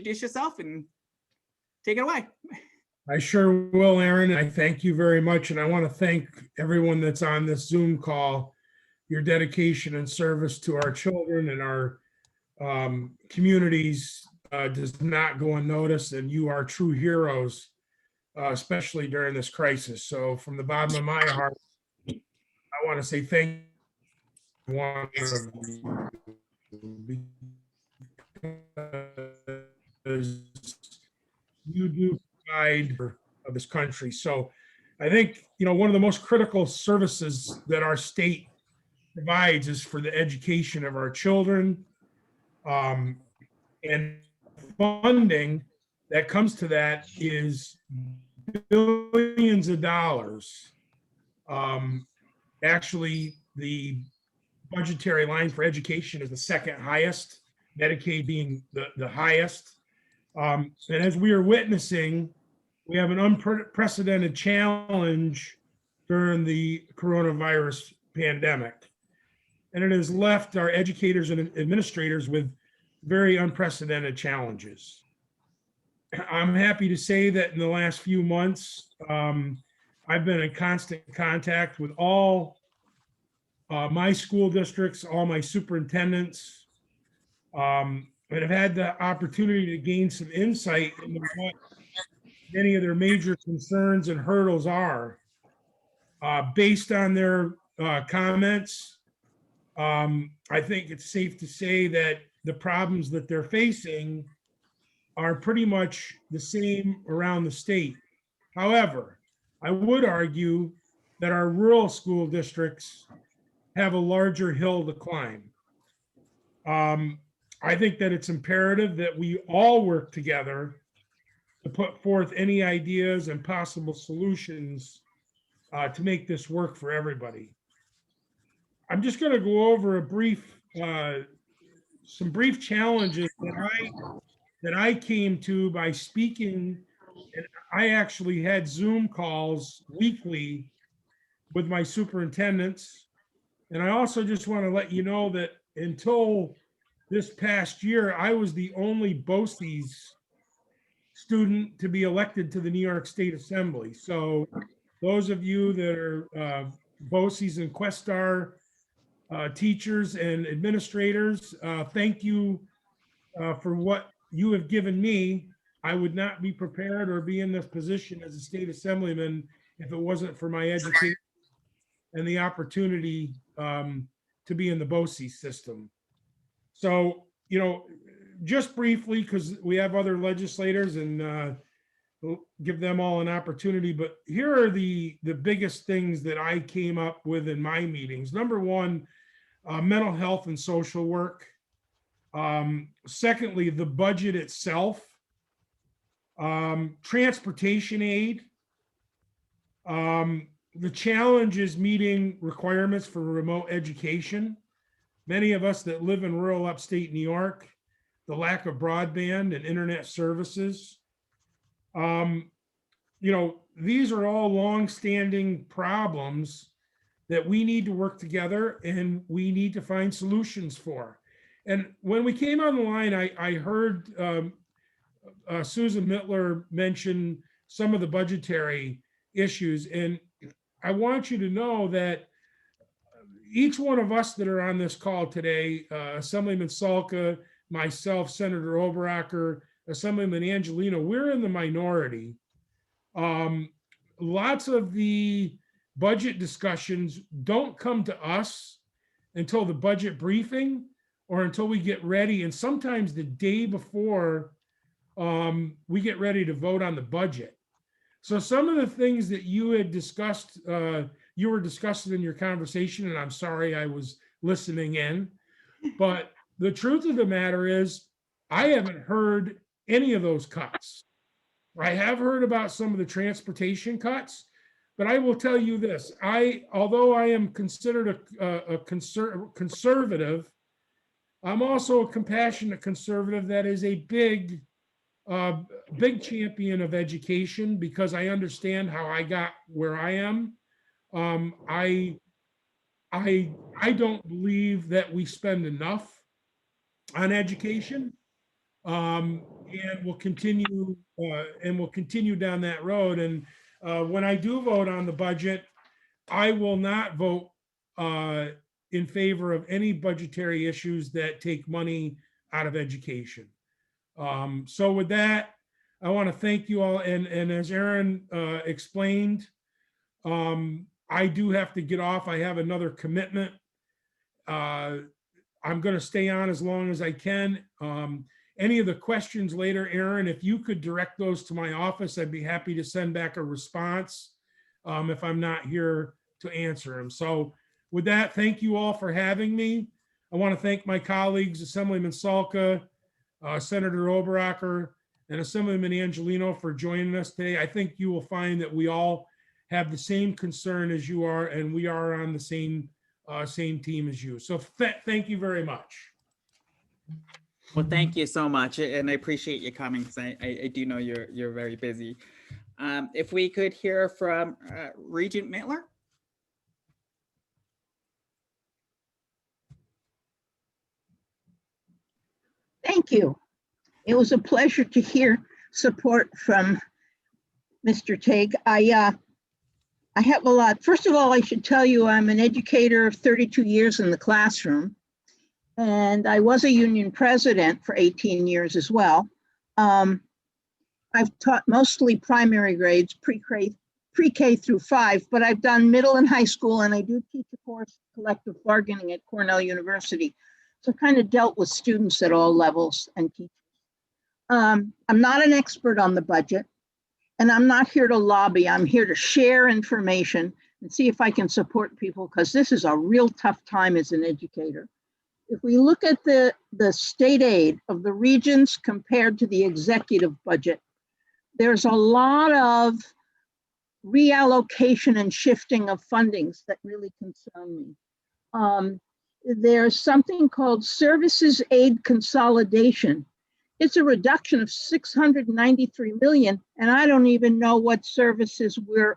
introduce yourself and take it away. I sure will, Aaron. I thank you very much. And I want to thank everyone that's on this Zoom call. Your dedication and service to our children and our communities does not go unnoticed. And you are true heroes, especially during this crisis. So from the bottom of my heart, I want to say thank you. One of you, because you do provide of this country. So I think, one of the most critical services that our state provides is for the education of our children. And funding that comes to that is billions of dollars. Actually, the budgetary line for education is the second highest, Medicaid being the highest. And as we are witnessing, we have an unprecedented challenge during the coronavirus pandemic. And it has left our educators and administrators with very unprecedented challenges. I'm happy to say that in the last few months, I've been in constant contact with all my school districts, all my superintendents, and have had the opportunity to gain some insight into what many of their major concerns and hurdles are. Based on their comments, I think it's safe to say that the problems that they're facing are pretty much the same around the state. However, I would argue that our rural school districts have a larger hill to climb. I think that it's imperative that we all work together to put forth any ideas and possible solutions to make this work for everybody. I'm just going to go over some brief challenges that I came to by speaking. And I actually had Zoom calls weekly with my superintendents. And I also just want to let you know that until this past year, I was the only BOCES student to be elected to the New York State Assembly. So those of you that are BOCES and Questar teachers and administrators, thank you for what you have given me. I would not be prepared or be in this position as a state assemblyman if it wasn't for my education and the opportunity to be in the BOCES system. So, just briefly, because we have other legislators and we'll give them all an opportunity, but here are the biggest things that I came up with in my meetings. Number one, mental health and social work. Secondly, the budget itself. Transportation aid. The challenge is meeting requirements for remote education. Many of us that live in rural upstate New York, the lack of broadband and internet services. These are all longstanding problems that we need to work together and we need to find solutions for. And when we came on the line, I heard Susan Mittler mention some of the budgetary issues. And I want you to know that each one of us that are on this call today, Assemblyman Salka, myself, Senator Oberacker, Assemblyman Angelino, we're in the minority. Lots of the budget discussions don't come to us until the budget briefing or until we get ready. And sometimes the day before we get ready to vote on the budget. So some of the things that you had discussed, you were discussing in your conversation, and I'm sorry I was listening in, but the truth of the matter is I haven't heard any of those cuts. I have heard about some of the transportation cuts, but I will tell you this, although I am considered a conservative, I'm also a compassionate conservative that is a big champion of education because I understand how I got where I am. I don't believe that we spend enough on education. and we'll continue down that road. And when I do vote on the budget, I will not vote in favor of any budgetary issues that take money out of education. So with that, I want to thank you all. And as Aaron explained, I do have to get off. I have another commitment. I'm going to stay on as long as I can. Any of the questions later, Aaron, if you could direct those to my office, I'd be happy to send back a response if I'm not here to answer them. So with that, thank you all for having me. I want to thank my colleagues, Assemblyman Salka, Senator Oberacker, and Assemblyman Angelino for joining us today. I think you will find that we all have the same concern as you are, and we are on the same team as you. So thank you very much. Well, thank you so much, and I appreciate you coming because I do know you're very busy. If we could hear from Regent Miller. Thank you. It was a pleasure to hear support from Mr. Tague. I have a lot. First of all, I should tell you I'm an educator of 32 years in the classroom, and I was a union president for 18 years as well. I've taught mostly primary grades, pre-K through 5, but I've done middle and high school, and I do teach a course, collective bargaining, at Cornell University. So I've kind of dealt with students at all levels and teachers. I'm not an expert on the budget, and I'm not here to lobby. I'm here to share information and see if I can support people, because this is a real tough time as an educator. If we look at the state aid of the regions compared to the executive budget, there's a lot of reallocation and shifting of fundings that really concern me. There's something called services aid consolidation. It's a reduction of 693 million, and I don't even know what services we're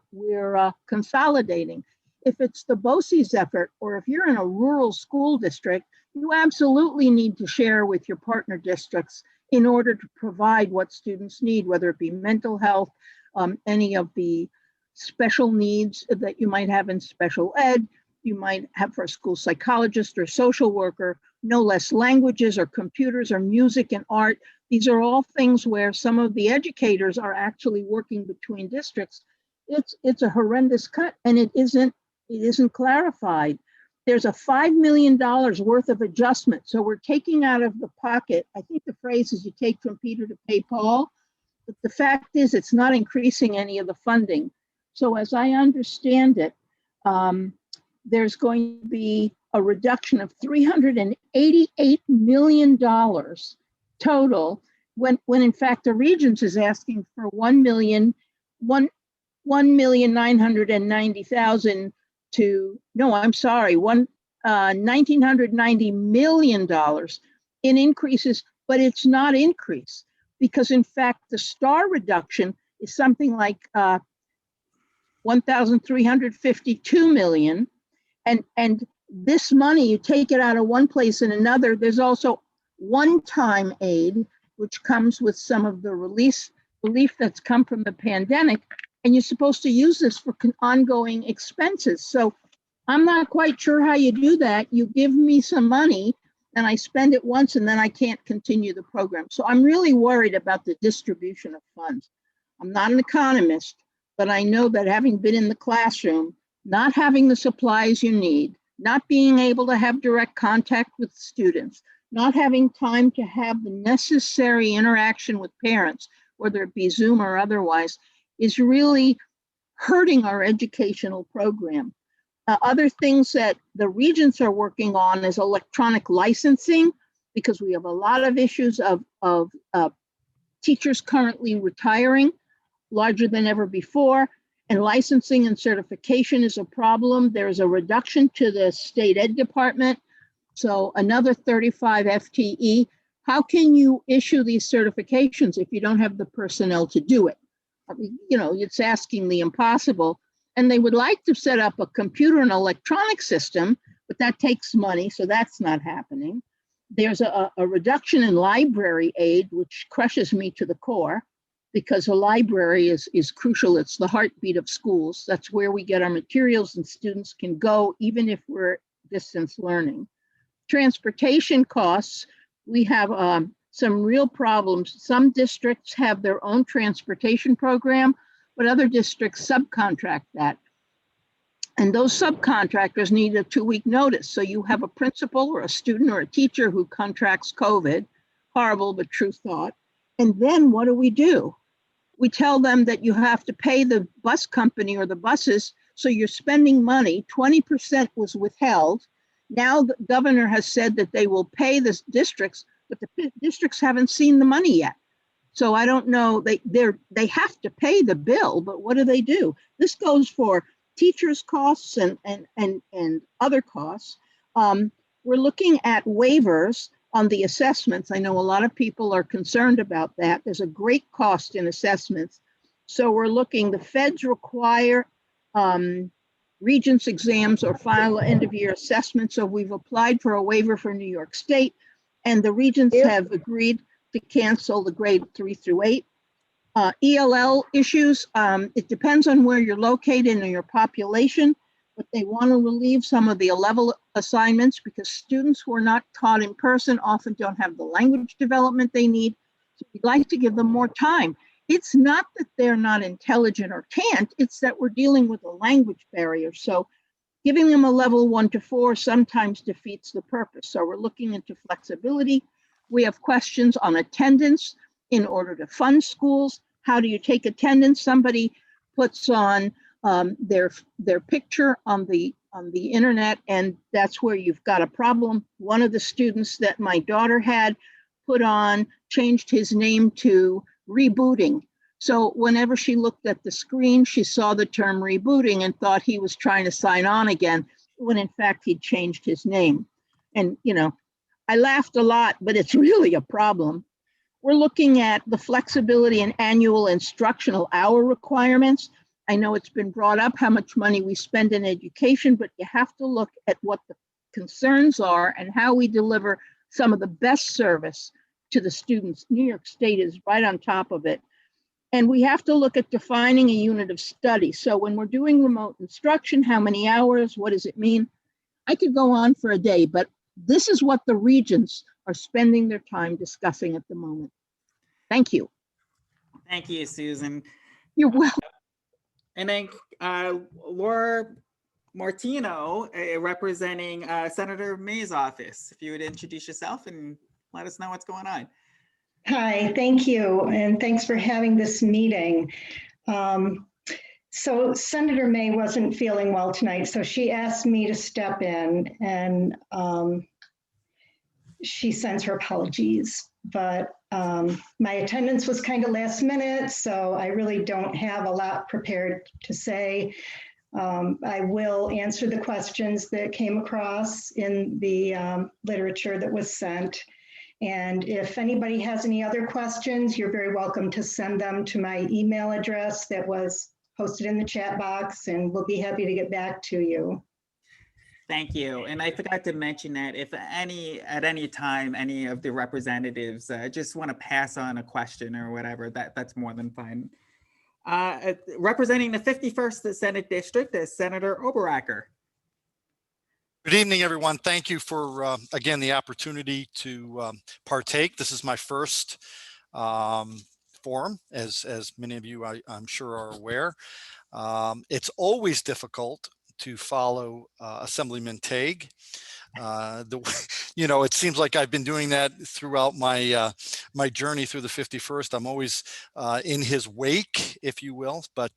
consolidating. If it's the BOCES effort, or if you're in a rural school district, you absolutely need to share with your partner districts in order to provide what students need, whether it be mental health, any of the special needs that you might have in special ed, you might have for a school psychologist or social worker, no less languages or computers or music and art. These are all things where some of the educators are actually working between districts. It's a horrendous cut, and it isn't clarified. There's a $5 million worth of adjustment. So we're taking out of the pocket. I think the phrase is you take from Peter to pay Paul, but the fact is it's not increasing any of the funding. So as I understand it, there's going to be a reduction of $388 million total, when in fact the Regents is asking for 1,990,000 to, no, I'm sorry, $1,990 million in increases, but it's not increase, because in fact the STAR reduction is something like 1,352 million. And this money, you take it out of one place and another. There's also one-time aid, which comes with some of the relief that's come from the pandemic. And you're supposed to use this for ongoing expenses. So I'm not quite sure how you do that. You give me some money and I spend it once and then I can't continue the program. So I'm really worried about the distribution of funds. I'm not an economist, but I know that having been in the classroom, not having the supplies you need, not being able to have direct contact with students, not having time to have the necessary interaction with parents, whether it be Zoom or otherwise, is really hurting our educational program. Other things that the Regents are working on is electronic licensing, because we have a lot of issues of teachers currently retiring, larger than ever before. And licensing and certification is a problem. There's a reduction to the state ed department. So another 35 FTE. How can you issue these certifications if you don't have the personnel to do it? I mean, you know, it's asking the impossible. And they would like to set up a computer and electronic system, but that takes money, so that's not happening. There's a reduction in library aid, which crushes me to the core, because a library is crucial. It's the heartbeat of schools. That's where we get our materials and students can go, even if we're distance learning. Transportation costs, we have some real problems. Some districts have their own transportation program, but other districts subcontract that. And those subcontractors need a 2-week notice. So you have a principal or a student or a teacher who contracts COVID, horrible but true thought. And then what do? We tell them that you have to pay the bus company or the buses. So you're spending money, 20% was withheld. Now the governor has said that they will pay the districts, but the districts haven't seen the money yet. So I don't know, they have to pay the bill, but what do? This goes for teachers' costs and other costs. We're looking at waivers on the assessments. I know a lot of people are concerned about that. There's a great cost in assessments. So we're looking, the feds require regents exams or final end of year assessment. So we've applied for a waiver for New York State, and the regents have agreed to cancel the grade 3 through 8. ELL issues, it depends on where you're located and your population, but they want to relieve some of the level assignments because students who are not taught in person often don't have the language development they need. So we'd like to give them more time. It's not that they're not intelligent or can't, it's that we're dealing with a language barrier. So giving them a level 1 to 4 sometimes defeats the purpose. So we're looking into flexibility. We have questions on attendance in order to fund schools. How do you take attendance? Somebody puts on their picture on the internet, and that's where you've got a problem. One of the students that my daughter had changed his name to rebooting. So whenever she looked at the screen, she saw the term rebooting and thought he was trying to sign on again, when in fact he'd changed his name. And, I laughed a lot, but it's really a problem. We're looking at the flexibility and annual instructional hour requirements. I know it's been brought up how much money we spend in education, but you have to look at what the concerns are and how we deliver some of the best service to the students. New York State is right on top of it. And we have to look at defining a unit of study. So when we're doing remote instruction, how many hours, what does it mean? I could go on for a day, but this is what the regents are spending their time discussing at the moment. Thank you. Thank you, Susan. You're welcome. And then Laura Martino, representing Senator May's office. If you would introduce yourself and let us know what's going on. Hi, thank you. And thanks for having this meeting. So Senator May wasn't feeling well tonight, so she asked me to step in, and she sends her apologies. But my attendance was kind of last minute, so I really don't have a lot prepared to say. I will answer the questions that came across in the literature that was sent. And if anybody has any other questions, you're very welcome to send them to my email address that was posted in the chat box, and we'll be happy to get back to you. Thank you. And I forgot to mention that if at any time, any of the representatives just want to pass on a question or whatever, that's more than fine. Representing the 51st Senate District is Senator Oberacker. Good evening, everyone. Thank you for, again, the opportunity to partake. This is my first forum, as many of you, I'm sure, are aware. It's always difficult to follow Assemblyman Tague. It seems like I've been doing that throughout my my journey through the 51st. I'm always in his wake, if you will, but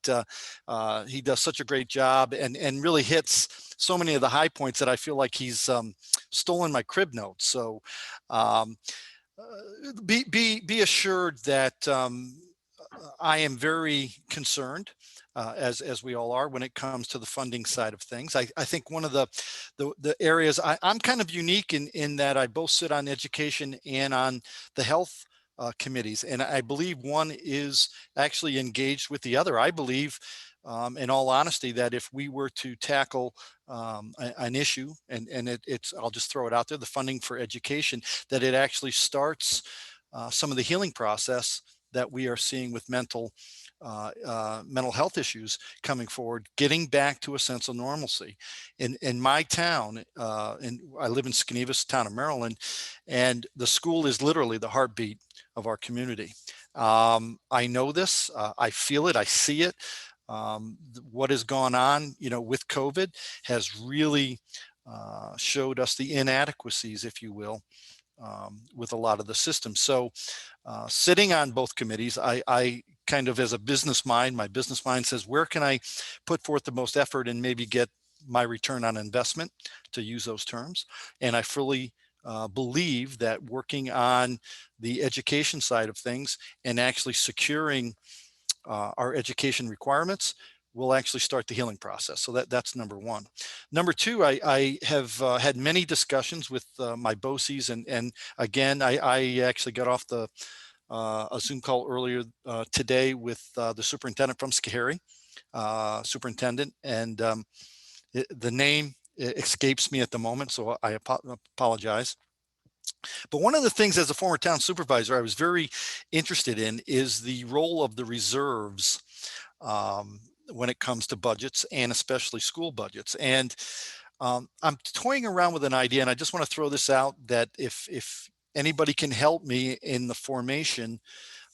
he does such a great job and really hits so many of the high points that I feel like he's stolen my crib notes. So be assured that I am very concerned, as we all are, when it comes to the funding side of things. I think one of the areas I'm kind of unique in that I both sit on education and on the health committees. And I believe one is actually engaged with the other. I believe, in all honesty, that if we were to tackle an issue, and it's, I'll just throw it out there, the funding for education, that it actually starts some of the healing process that we are seeing with mental health issues coming forward, getting back to a sense of normalcy. In my town, and I live in Skenevis, town of Maryland, and the school is literally the heartbeat of our community. I know this, I feel it, I see it. What has gone on, with COVID has really showed us the inadequacies, if you will, with a lot of the systems. So sitting on both committees, I kind of, as a business mind, my business mind says, where can I put forth the most effort and maybe get my return on investment, to use those terms. And I fully believe that working on the education side of things and actually securing our education requirements will actually start the healing process. So that's number one. Number two, I have had many discussions with my BOCES, and again, I actually got off a Zoom call earlier today with the superintendent from Schoharie, superintendent, and the name escapes me at the moment, so I apologize. But one of the things, as a former town supervisor, I was very interested in is the role of the reserves when it comes to budgets, and especially school budgets. And I'm toying around with an idea, and I just want to throw this out, that if anybody can help me in the formation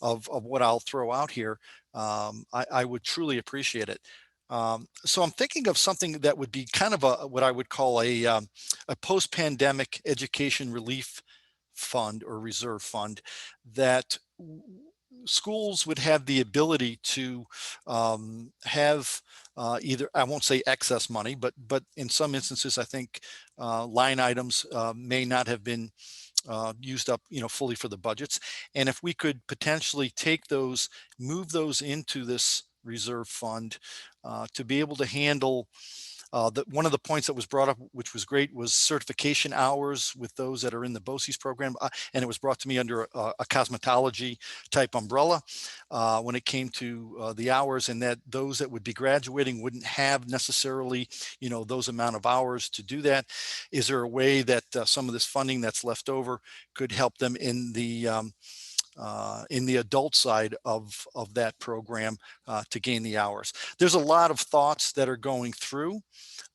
of what I'll throw out here, I would truly appreciate it. So I'm thinking of something that would be kind of what I would call a post-pandemic education relief fund or reserve fund, that schools would have the ability to have either, I won't say excess money, but in some instances, I think line items may not have been used up, fully for the budgets. And if we could potentially take those, move those into this reserve fund to be able to handle one of the points that was brought up, which was great, was certification hours with those that are in the BOCES program. And it was brought to me under a cosmetology type umbrella when it came to the hours, and that those that would be graduating wouldn't have necessarily, those amount of hours to do that. Is there a way that some of this funding that's left over could help them in the adult side of that program to gain the hours? There's a lot of thoughts that are going through.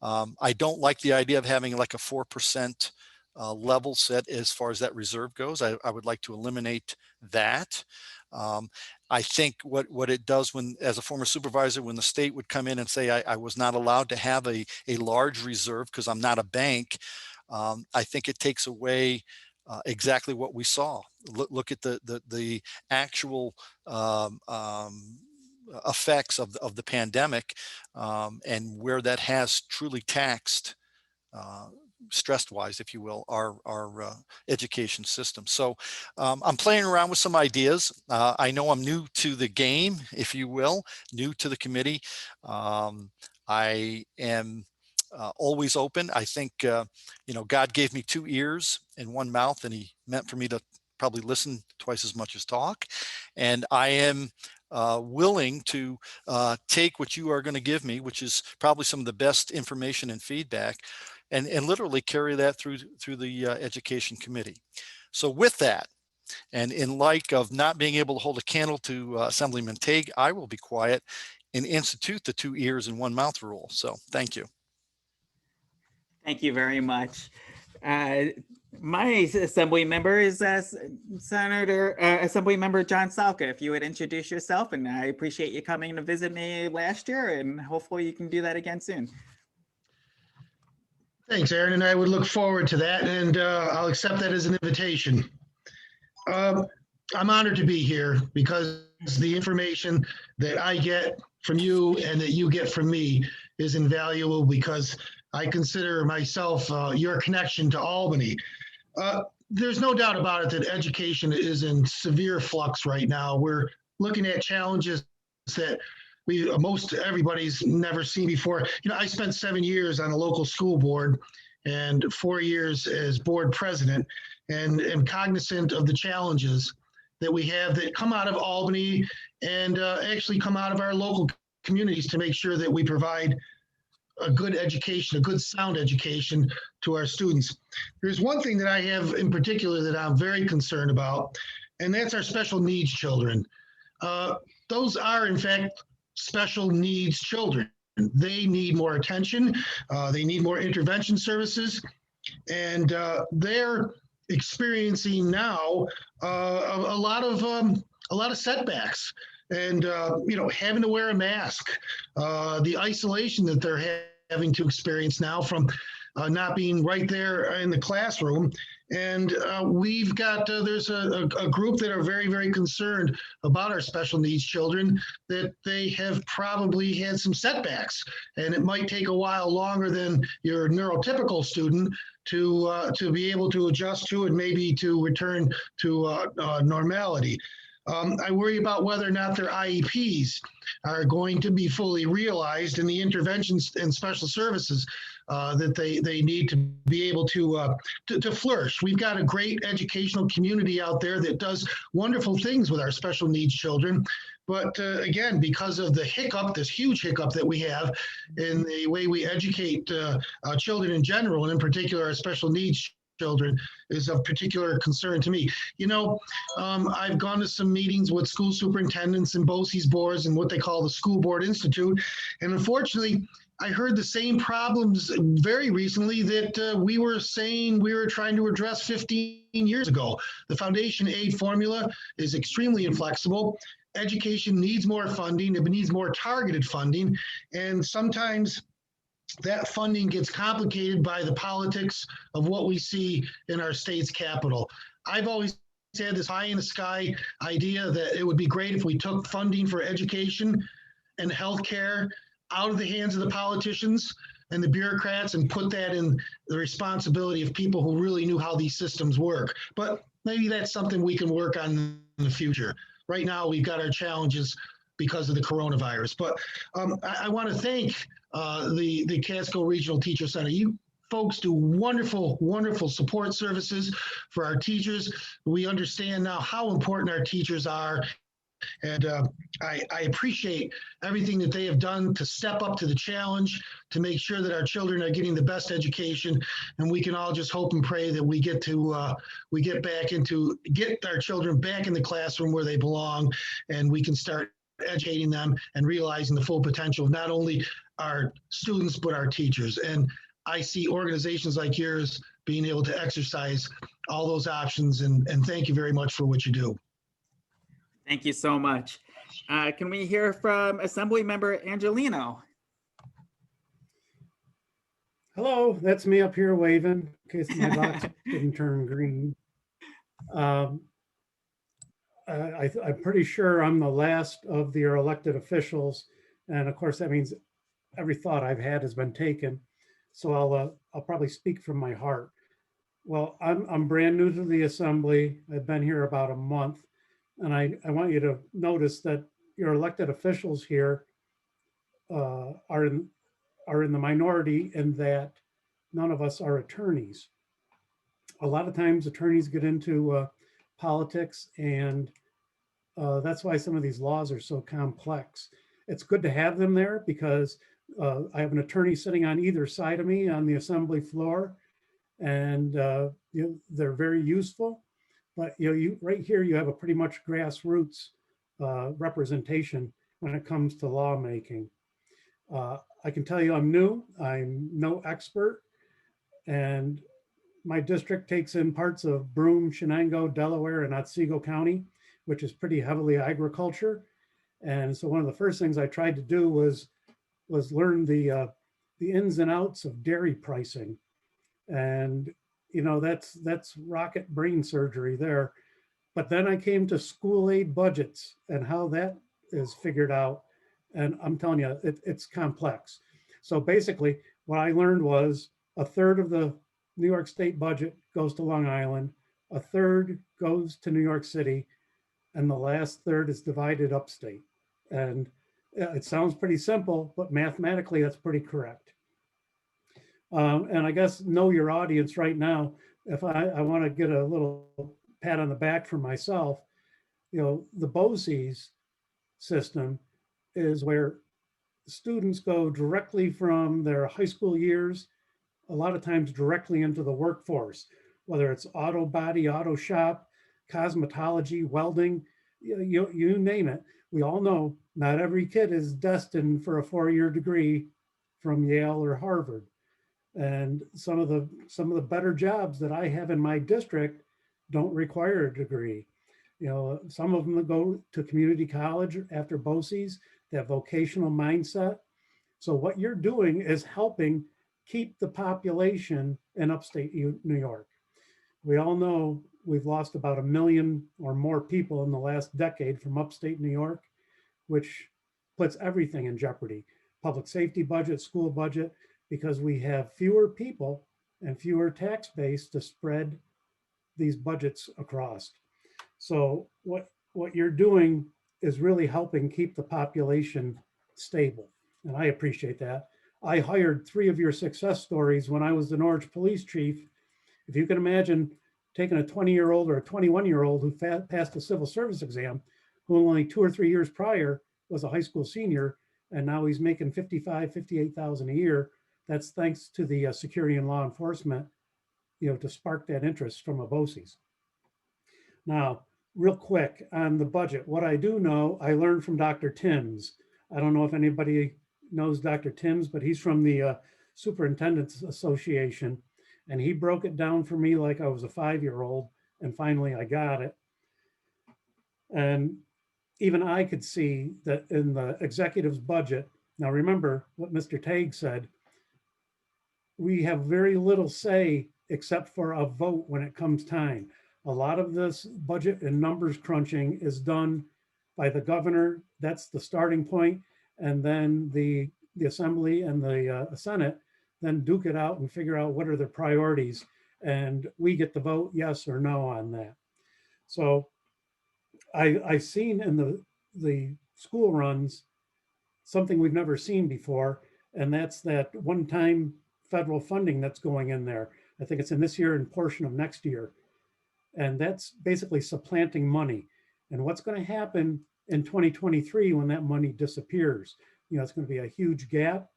I don't like the idea of having like a 4% level set as far as that reserve goes. I would like to eliminate that. I think what it does, when, as a former supervisor, when the state would come in and say I was not allowed to have a large reserve because I'm not a bank, I think it takes away exactly what we saw. Look at the actual effects of the pandemic, and where that has truly taxed, stressed wise, if you will, our education system. So I'm playing around with some ideas. I know I'm new to the game, if you will, new to the committee. I am always open. I think, God gave me 2 ears and 1 mouth, and he meant for me to probably listen twice as much as talk. And I am willing to take what you are going to give me, which is probably some of the best information and feedback, and literally carry that through the education committee. So with that, and in light of not being able to hold a candle to Assemblyman Tague, I will be quiet and institute the 2 ears and 1 mouth rule. So thank you. Thank you very much. My assembly member is Assembly Member John Salka. If you would introduce yourself, and I appreciate you coming to visit me last year, and hopefully you can do that again soon. Thanks, Aaron, and I would look forward to that, and I'll accept that as an invitation. I'm honored to be here because the information that I get from you and that you get from me is invaluable, because I consider myself your connection to Albany. There's no doubt about it that education is in severe flux right now. We're looking at challenges that most everybody's never seen before. I spent 7 years on a local school board and 4 years as board president, and am cognizant of the challenges. that we have that come out of Albany and actually come out of our local communities to make sure that we provide a good education, a good sound education to our students. There's one thing that I have in particular that I'm very concerned about, and that's our special needs children. Those are, in fact, special needs children. They need more attention. They need more intervention services, and they're experiencing now a lot of setbacks. And having to wear a mask, the isolation that they're having to experience now from not being right there in the classroom. And we've got, there's a group that are very, very concerned about our special needs children, that they have probably had some setbacks, and it might take a while longer than your neurotypical student to be able to adjust to and maybe to return to normality. I worry about whether or not their IEPs are going to be fully realized in the interventions and special services that they need to be able to flourish. We've got a great educational community out there that does wonderful things with our special needs children. But again, because of the hiccup, this huge hiccup that we have in the way we educate children in general, and in particular our special needs children, is of particular concern to me. I've gone to some meetings with school superintendents and BOCES boards and what they call the School Board Institute. And unfortunately, I heard the same problems very recently that we were saying we were trying to address 15 years ago. The foundation aid formula is extremely inflexible. Education needs more funding. It needs more targeted funding. And sometimes that funding gets complicated by the politics of what we see in our state's capital. I've always had this high in the sky idea that it would be great if we took funding for education and healthcare out of the hands of the politicians and the bureaucrats and put that in the responsibility of people who really knew how these systems work. But maybe that's something we can work on in the future. Right now, we've got our challenges because of the coronavirus. But I want to thank the Catskill Regional Teacher Center. You folks do wonderful, wonderful support services for our teachers. We understand now how important our teachers are. And I appreciate everything that they have done to step up to the challenge, to make sure that our children are getting the best education. And we can all just hope and pray that we get our children back in the classroom where they belong, and we can start educating them and realizing the full potential of not only our students, but our teachers. And I see organizations like yours being able to exercise all those options. And thank you very much for what you do. Thank you so much. Can we hear from Assemblymember Angelino? Hello, that's me up here waving in case my box didn't turn green. I'm pretty sure I'm the last of your elected officials. And of course, that means every thought I've had has been taken. So I'll probably speak from my heart. Well, I'm brand new to the Assembly. I've been here about a month. And I want you to notice that your elected officials here are in the minority in that none of us are attorneys. A lot of times attorneys get into politics, and that's why some of these laws are so complex. It's good to have them there because I have an attorney sitting on either side of me on the Assembly floor, and they're very useful. But you right here, you have a pretty much grassroots representation when it comes to lawmaking. I can tell you I'm new, I'm no expert, and my district takes in parts of Broome, Shenango, Delaware, and Otsego County, which is pretty heavily agriculture. And so one of the first things I tried to do was learn the ins and outs of dairy pricing. And that's rocket brain surgery there. But then I came to school aid budgets and how that is figured out. And I'm telling you, it's complex. So basically what I learned was a third of the New York State budget goes to Long Island, a third goes to New York City, and the last third is divided upstate. And it sounds pretty simple, but mathematically that's pretty correct. And I guess know your audience right now. If I want to get a little pat on the back for myself, the BOCES system is where students go directly from their high school years, a lot of times directly into the workforce, whether it's auto body, auto shop, cosmetology, welding, you name it. We all know not every kid is destined for a 4-year degree from Yale or Harvard. And some of the better jobs that I have in my district don't require a degree. Some of them go to community college after BOCES, that vocational mindset. So what you're doing is helping keep the population in upstate New York. We all know we've lost about 1 million or more people in the last decade from upstate New York, which puts everything in jeopardy. Public safety budget, school budget, because we have fewer people and fewer tax base to spread these budgets across. So what you're doing is really helping keep the population stable. And I appreciate that. I hired 3 of your success stories when I was the Norwich police chief. If you can imagine taking a 20-year-old or a 21-year-old who passed a civil service exam, who only 2 or 3 years prior was a high school senior, and now he's making $55,000, $58,000 a year. That's thanks to the security and law enforcement, to spark that interest from a BOCES. Now, real quick on the budget, what I do know, I learned from Dr. Timms. I don't know if anybody knows Dr. Timms, but he's from the Superintendent's Association, and he broke it down for me like I was a 5-year-old, and finally I got it. And even I could see that in the executive's budget. Now remember what Mr. Tague said, we have very little say except for a vote when it comes time. A lot of this budget and numbers crunching is done by the governor. That's the starting point. And then the assembly and the Senate then duke it out and figure out what are their priorities. And we get to vote yes or no on that. So I've seen in the school runs something we've never seen before, and that's that one-time federal funding that's going in there. I think it's in this year and portion of next year. And that's basically supplanting money. And what's going to happen in 2023 when that money disappears? It's going to be a huge gap.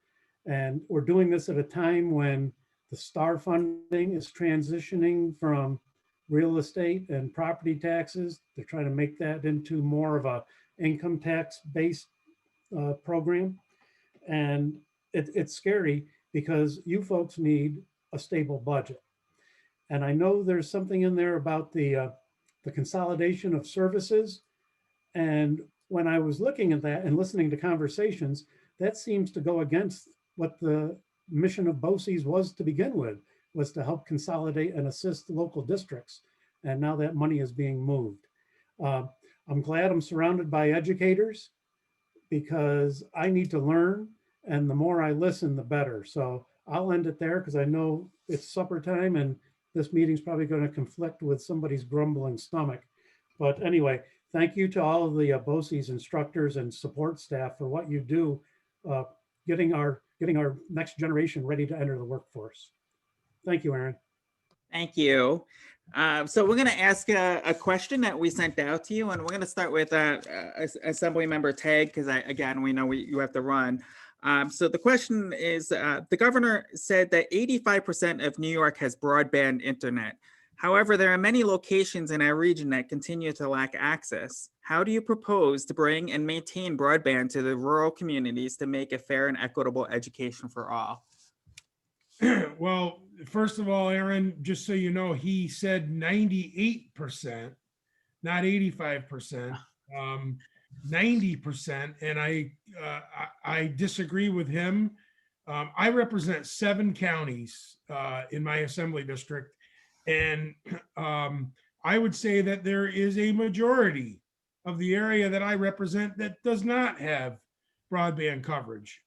And we're doing this at a time when the STAR funding is transitioning from real estate and property taxes. They're trying to make that into more of a income tax based program. And it's scary because you folks need a stable budget. And I know there's something in there about the consolidation of services. And when I was looking at that and listening to conversations, that seems to go against what the mission of BOCES was to begin with, was to help consolidate and assist local districts. And now that money is being moved. I'm glad I'm surrounded by educators because I need to learn, and the more I listen, the better. So I'll end it there because I know it's supper time and this meeting's probably going to conflict with somebody's grumbling stomach. But anyway, thank you to all of the BOCES instructors and support staff for what you do, getting our next generation ready to enter the workforce. Thank you, Aaron. Thank you. So we're going to ask a question that we sent out to you, and we're going to start with Assemblymember Tague, because again, we know you have to run. So the question is, the governor said that 85% of New York has broadband internet. However, there are many locations in our region that continue to lack access. How do you propose to bring and maintain broadband to the rural communities to make a fair and equitable education for all? Well, first of all, Aaron, just so you know, he said 98%, not 85%, 90%. And I disagree with him. I represent 7 counties in my assembly district. And I would say that there is a majority of the area that I represent that does not have broadband coverage.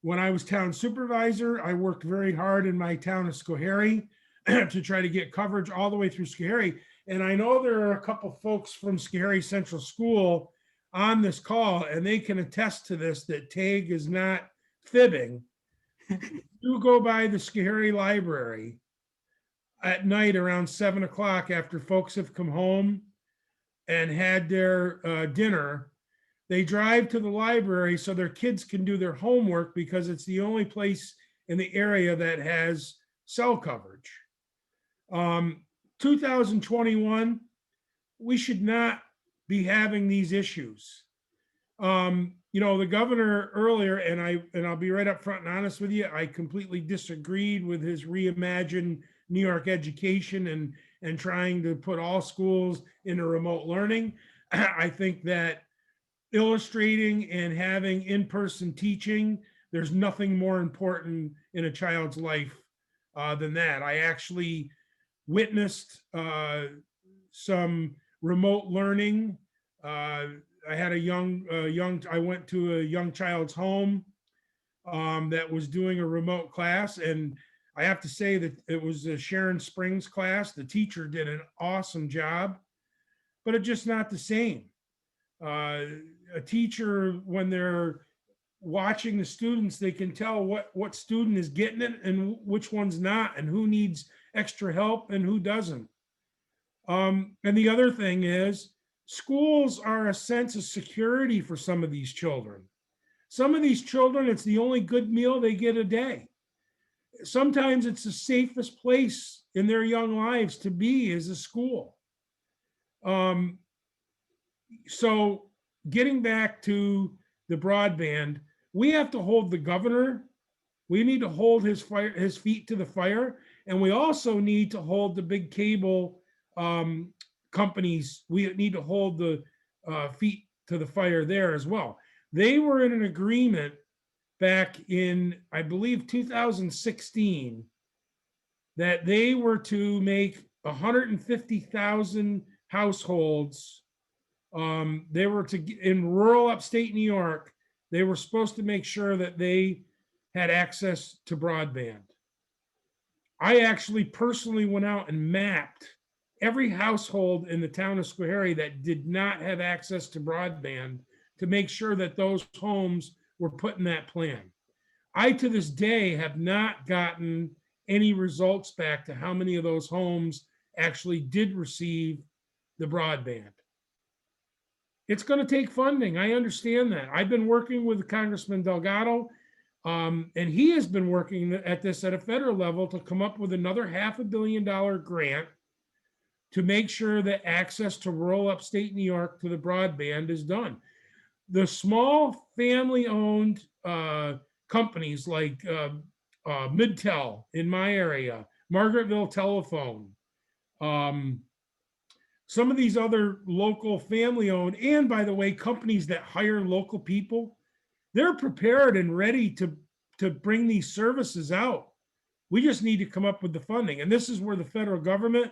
When I was town supervisor, I worked very hard in my town of Schoharie to try to get coverage all the way through Schoharie. And I know there are a couple folks from Schoharie Central School on this call, and they can attest to this, that Tague is not fibbing. You go by the Schoharie Library at night around 7 o'clock after folks have come home, and had their dinner. They drive to the library so their kids can do their homework because it's the only place in the area that has cell coverage. 2021, we should not be having these issues. The governor earlier, and I'll be right up front and honest with you, I completely disagreed with his reimagine New York education and trying to put all schools into remote learning. I think that illustrating and having in-person teaching, there's nothing more important in a child's life than that. I actually witnessed some remote learning. I had I went to a young child's home that was doing a remote class. And I have to say that it was a Sharon Springs class. The teacher did an awesome job, but it's just not the same. A teacher, when they're watching the students, they can tell what student is getting it and which one's not, and who needs extra help and who doesn't. And the other thing is, schools are a sense of security for some of these children. Some of these children, it's the only good meal they get a day. Sometimes it's the safest place in their young lives to be is a school. So getting back to the broadband, we have to hold the governor. We need to hold his feet to the fire. And we also need to hold the big cable companies. We need to hold the feet to the fire there as well. They were in an agreement back in, I believe, 2016, that they were to make 150,000 households. They were in rural upstate New York, they were supposed to make sure that they had access to broadband. I actually personally went out and mapped every household in the town of Schoharie that did not have access to broadband to make sure that those homes were put in that plan. I, to this day, have not gotten any results back to how many of those homes actually did receive the broadband. It's going to take funding. I understand that. I've been working with Congressman Delgado, and he has been working at this at a federal level to come up with another $500 million grant to make sure that access to rural upstate New York to the broadband is done. The small family-owned companies like Midtel in my area, Margaretville Telephone, some of these other local family-owned, and by the way, companies that hire local people, they're prepared and ready to bring these services out. We just need to come up with the funding. And this is where the federal government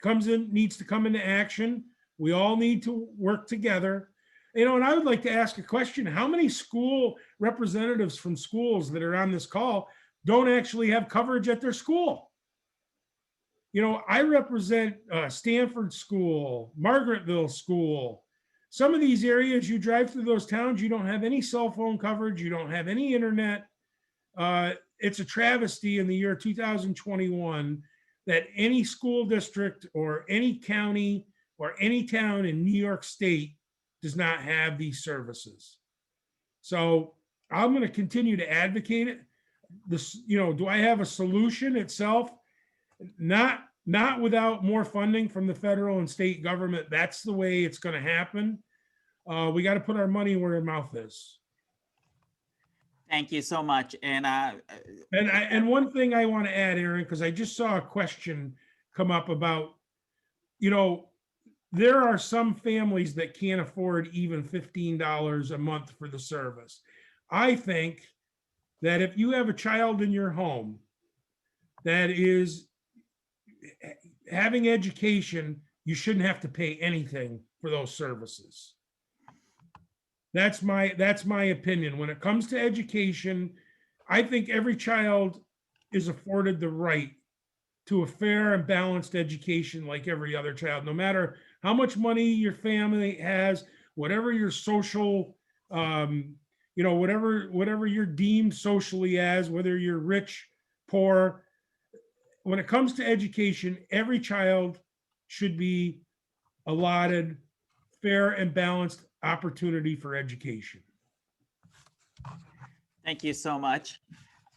needs to come into action. We all need to work together. And I would like to ask a question. How many school representatives from schools that are on this call don't actually have coverage at their school? I represent Stanford School, Margaretville School. Some of these areas, you drive through those towns, you don't have any cell phone coverage, you don't have any internet. It's a travesty in the year 2021 that any school district or any county or any town in New York State does not have these services. So I'm going to continue to advocate it. Do I have a solution itself? Not without more funding from the federal and state government. That's the way it's going to happen. We got to put our money where our mouth is. Thank you so much. And one thing I want to add, Aaron, because I just saw a question come up about, there are some families that can't afford even $15 a month for the service. I think that if you have a child in your home that is having education, you shouldn't have to pay anything for those services. That's my opinion. When it comes to education, I think every child is afforded the right to a fair and balanced education like every other child, no matter how much money your family has, whatever your social, whatever you're deemed socially as, whether you're rich, poor. When it comes to education, every child should be allotted fair and balanced opportunity for education. Thank you so much.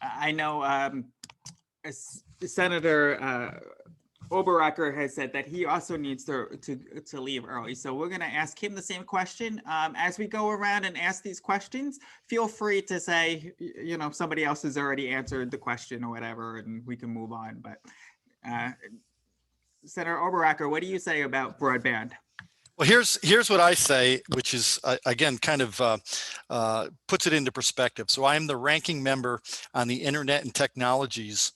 I know Senator Oberacker has said that he also needs to leave early. So we're going to ask him the same question. As we go around and ask these questions, feel free to say, you know, somebody else has already answered the question or whatever, and we can move on. But Senator Oberacker, what do you say about broadband? Well, here's what I say, which is again kind of puts it into perspective. So I am the ranking member on the Internet and Technologies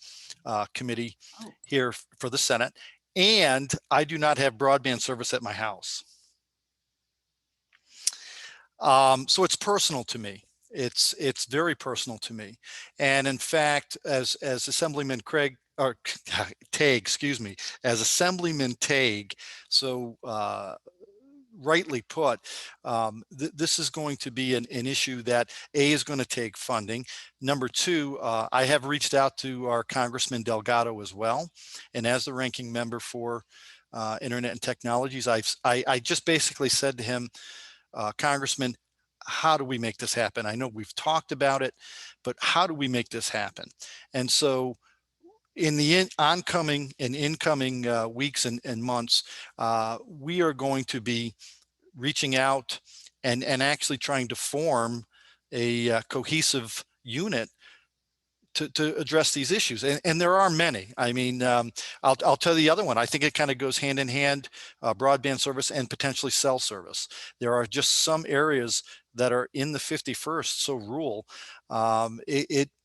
Committee here for the Senate, and I do not have broadband service at my house. So it's personal to me. It's very personal to me, and in fact, as Assemblyman Craig or Tague, excuse me, as Assemblyman Tague, so rightly put, this is going to be an issue that is going to take funding. Number two, I have reached out to our Congressman Delgado as well, and as the ranking member for Internet and Technologies, I just basically said to him, Congressman, how do we make this happen? I know we've talked about it, but how do we make this happen? And so in the oncoming and incoming weeks and months, we are going to be reaching out and actually trying to form a cohesive unit to address these issues. And there are many. I mean, I'll tell you the other one. I think it kind of goes hand in hand, broadband service and potentially cell service. There are just some areas that are in the 51st, so rural.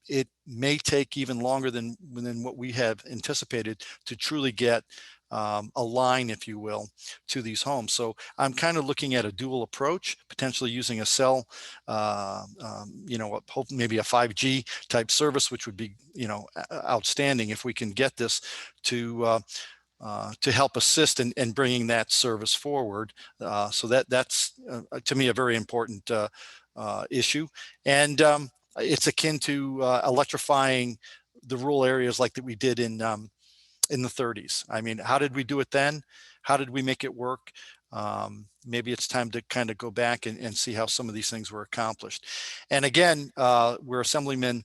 It may take even longer than what we have anticipated to truly get a line, if you will, to these homes. So I'm kind of looking at a dual approach, potentially using a cell, you know, maybe a 5G type service, which would be, you know, outstanding if we can get this to help assist in bringing that service forward. So that's to me a very important issue, and it's akin to electrifying the rural areas like that we did in the 30s. I mean, how did we do it then? How did we make it work? Maybe it's time to kind of go back and see how some of these things were accomplished. And again, where Assemblyman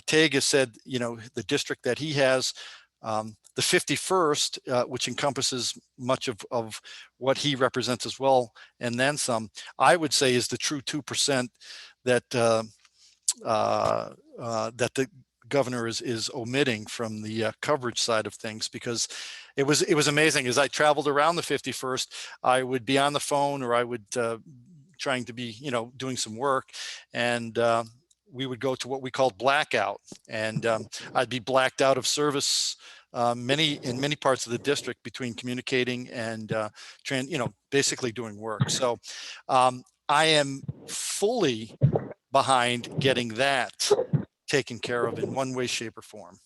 Tague has said, you know, the district that he has, the 51st, which encompasses much of what he represents as well, and then some, I would say is the true 2% that that the governor is omitting from the coverage side of things, because it was amazing. As I traveled around the 51st, I would be on the phone, or I would trying to be, you know, doing some work, and we would go to what we called blackout, and I'd be blacked out of service in many parts of the district between communicating and you know, basically doing work. So I am fully behind getting that taken care of in one way, shape, or form.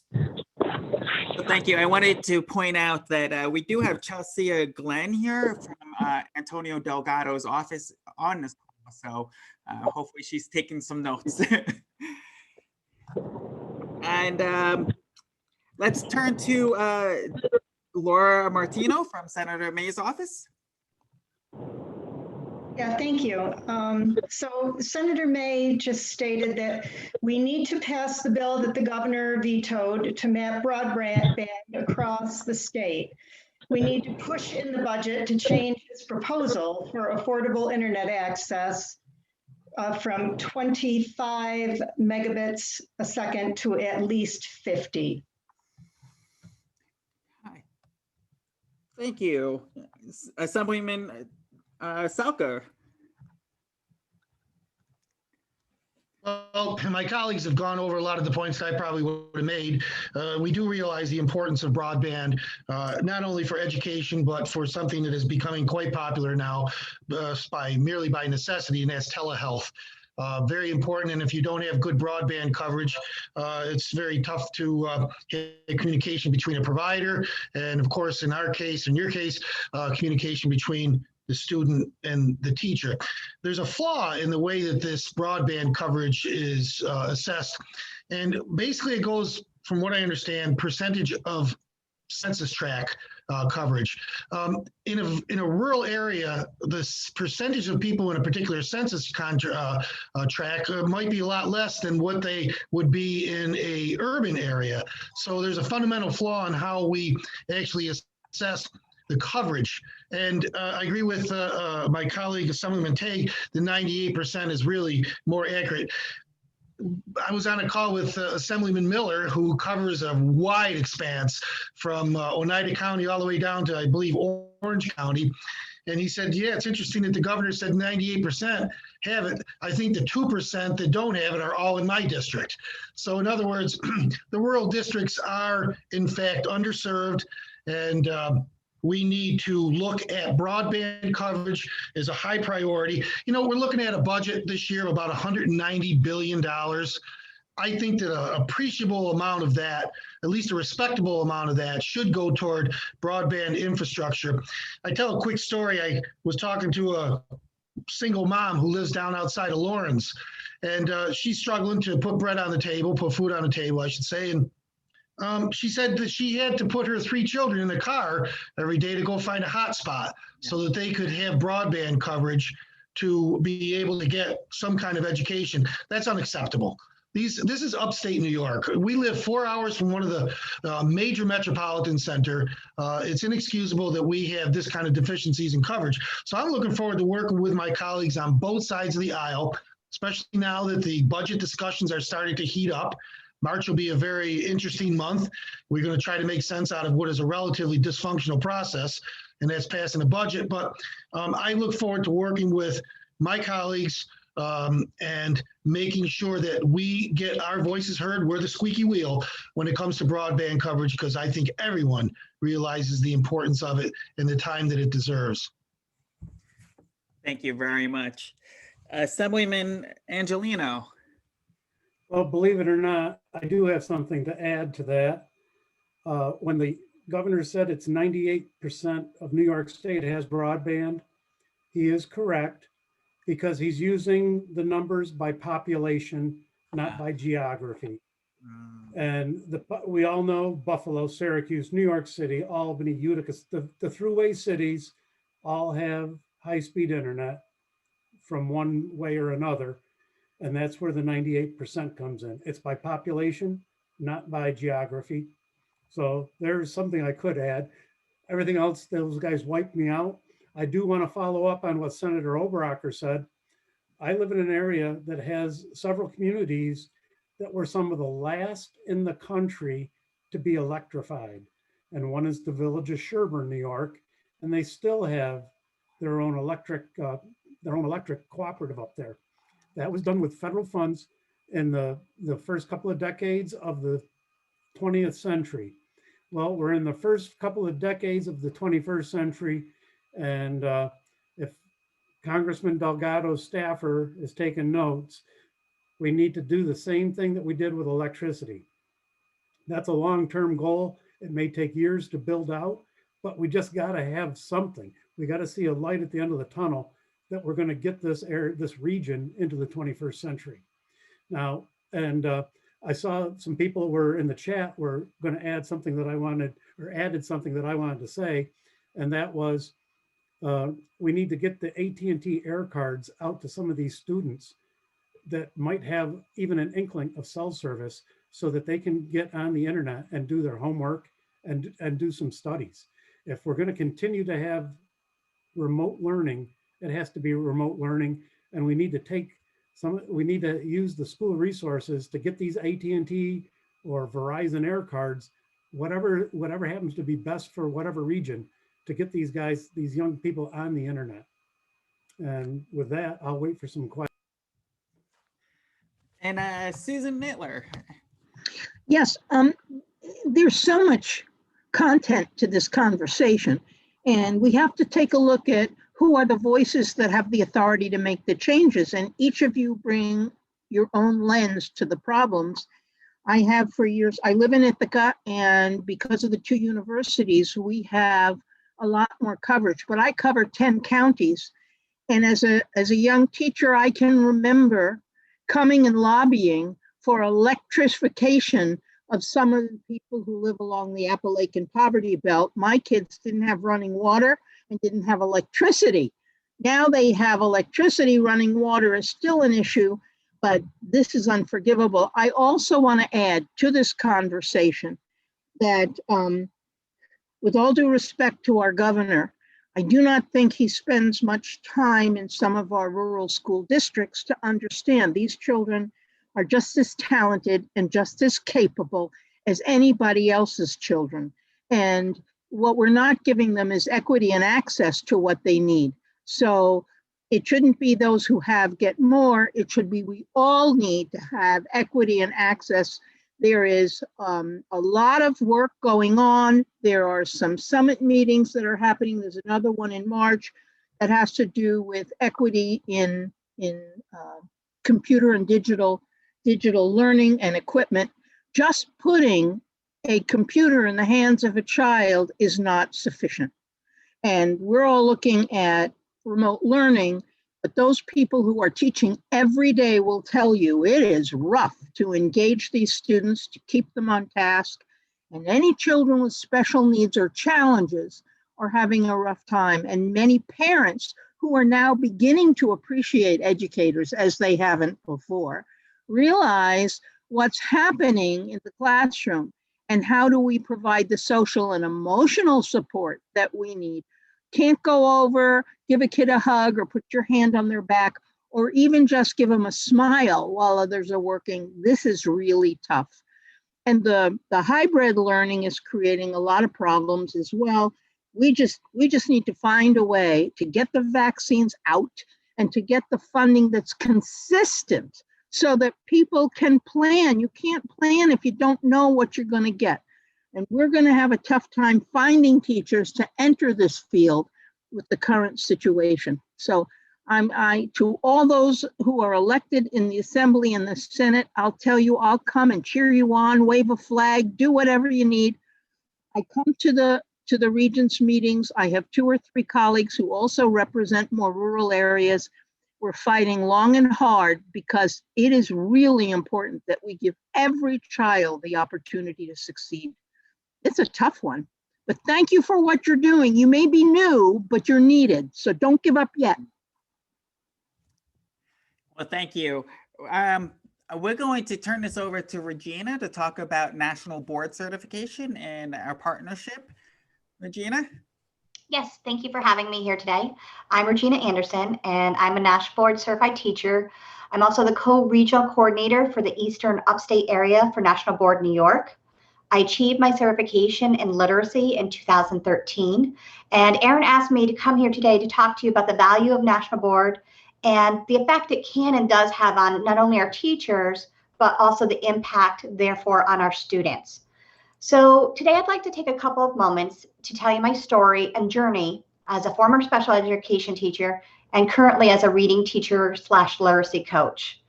Thank you. I wanted to point out that we do have Chelsea Glenn here from Antonio Delgado's office on this call, so hopefully she's taking some notes. And let's turn to Laura Martino from Senator May's office. Yeah, thank you. So Senator May just stated that we need to pass the bill that the governor vetoed to map broadband across the state. We need to push in the budget to change his proposal for affordable internet access from 25 megabits a second to at least 50. Hi. Thank you. Assemblyman Salker. Well, my colleagues have gone over a lot of the points I probably would have made. We do realize the importance of broadband, not only for education, but for something that is becoming quite popular now merely by necessity, and that's telehealth. Very important, and if you don't have good broadband coverage, it's very tough to get communication between a provider, and of course, in our case, in your case, communication between the student and the teacher. There's a flaw in the way that this broadband coverage is assessed. And basically it goes, from what I understand, percentage of census tract coverage. In a rural area, the percentage of people in a particular census tract might be a lot less than what they would be in a urban area. So there's a fundamental flaw in how we actually assess the coverage. And I agree with my colleague, Assemblyman Tague, the 98% is really more accurate. I was on a call with Assemblyman Miller, who covers a wide expanse from Oneida County all the way down to, I believe, Orange County. And he said, yeah, it's interesting that the governor said 98% have it. I think the 2% that don't have it are all in my district. So in other words, the rural districts are in fact underserved, and we need to look at broadband coverage as a high priority. You know, we're looking at a budget this year of about $190 billion. I think that an appreciable amount of that, at least a respectable amount of that, should go toward broadband infrastructure. I tell a quick story. I was talking to a single mom who lives down outside of Lawrence, and she's struggling to put bread on the table, put food on the table, I should say. And she said that she had to put her 3 children in the car every day to go find a hotspot so that they could have broadband coverage to be able to get some kind of education. That's unacceptable. This is upstate New York. We live 4 hours from one of the major metropolitan center. It's inexcusable that we have this kind of deficiencies in coverage. So I'm looking forward to working with my colleagues on both sides of the aisle, especially now that the budget discussions are starting to heat up. March will be a very interesting month. We're going to try to make sense out of what is a relatively dysfunctional process, and that's passing a budget. But I look forward to working with my colleagues and making sure that we get our voices heard. We're the squeaky wheel when it comes to broadband coverage, because I think everyone realizes the importance of it and the time that it deserves. Thank you very much. Assemblyman Angelino. Well, believe it or not, I do have something to add to that. When the governor said it's 98% of New York State has broadband, he is correct, because he's using the numbers by population, not by geography. And we all know Buffalo, Syracuse, New York City, Albany, Utica, the thruway cities all have high-speed internet from one way or another. And that's where the 98% comes in. It's by population, not by geography. So there's something I could add. Everything else, those guys wiped me out. I do want to follow up on what Senator Oberacher said. I live in an area that has several communities that were some of the last in the country to be electrified. And one is the village of Sherburne, New York, and they still have their own electric cooperative up there. That was done with federal funds in the first couple of decades of the 20th century. Well, we're in the first couple of decades of the 21st century. And if Congressman Delgado's staffer is taking notes, we need to do the same thing that we did with electricity. That's a long-term goal. It may take years to build out, but we just got to have something. We got to see a light at the end of the tunnel that we're going to get this region into the 21st century. Now, and I saw some people were in the chat were going to add something that I wanted, or added something that I wanted to say, and that was we need to get the AT&T Air cards out to some of these students that might have even an inkling of cell service, so that they can get on the internet and do their homework and do some studies. If we're going to continue to have remote learning, it has to be remote learning, and we need to use the school resources to get these AT&T or Verizon Air cards, whatever happens to be best for whatever region, to get these guys, these young people on the internet. And with that, I'll wait for some questions. And Susan Mittler. Yes, there's so much content to this conversation, and we have to take a look at who are the voices that have the authority to make the changes. And each of you bring your own lens to the problems. I have for years, I live in Ithaca, and because of the 2 universities, we have a lot more coverage, but I cover 10 counties. And as a young teacher, I can remember coming and lobbying for electrification of some of the people who live along the Appalachian poverty belt. My kids didn't have running water and didn't have electricity. Now they have electricity. Running water is still an issue, but this is unforgivable. I also want to add to this conversation that with all due respect to our governor, I do not think he spends much time in some of our rural school districts to understand these children are just as talented and just as capable as anybody else's children. And what we're not giving them is equity and access to what they need. So it shouldn't be those who have get more. It should be we all need to have equity and access. There is a lot of work going on. There are some summit meetings that are happening. There's another one in March that has to do with equity in computer and digital learning and equipment. Just putting a computer in the hands of a child is not sufficient. And we're all looking at remote learning, but those people who are teaching every day will tell you it is rough to engage these students, to keep them on task. And any children with special needs or challenges are having a rough time. And many parents who are now beginning to appreciate educators as they haven't before realize what's happening in the classroom and how do we provide the social and emotional support that we need. Can't go over, give a kid a hug or put your hand on their back or even just give them a smile while others are working. This is really tough. And the hybrid learning is creating a lot of problems as well. We just need to find a way to get the vaccines out and to get the funding that's consistent so that people can plan. You can't plan if you don't know what you're going to get. And we're going to have a tough time finding teachers to enter this field with the current situation. So to all those who are elected in the Assembly and the Senate, I'll tell you, I'll come and cheer you on, wave a flag, do whatever you need. I come to the Regents meetings. I have 2 or 3 colleagues who also represent more rural areas. We're fighting long and hard because it is really important that we give every child the opportunity to succeed. It's a tough one, but thank you for what you're doing. You may be new, but you're needed. So don't give up yet. Well, thank you. We're going to turn this over to Regina to talk about National Board Certification and our partnership. Regina? Yes, thank you for having me here today. I'm Regina Anderson, and I'm a National Board Certified Teacher. I'm also the co-regional coordinator for the Eastern Upstate area for National Board New York. I achieved my certification in literacy in 2013, and Erin asked me to come here today to talk to you about the value of National Board and the effect it can and does have on not only our teachers, but also the impact, therefore, on our students. So today I'd like to take a couple of moments to tell you my story and journey as a former special education teacher and currently as a reading teacher / literacy coach.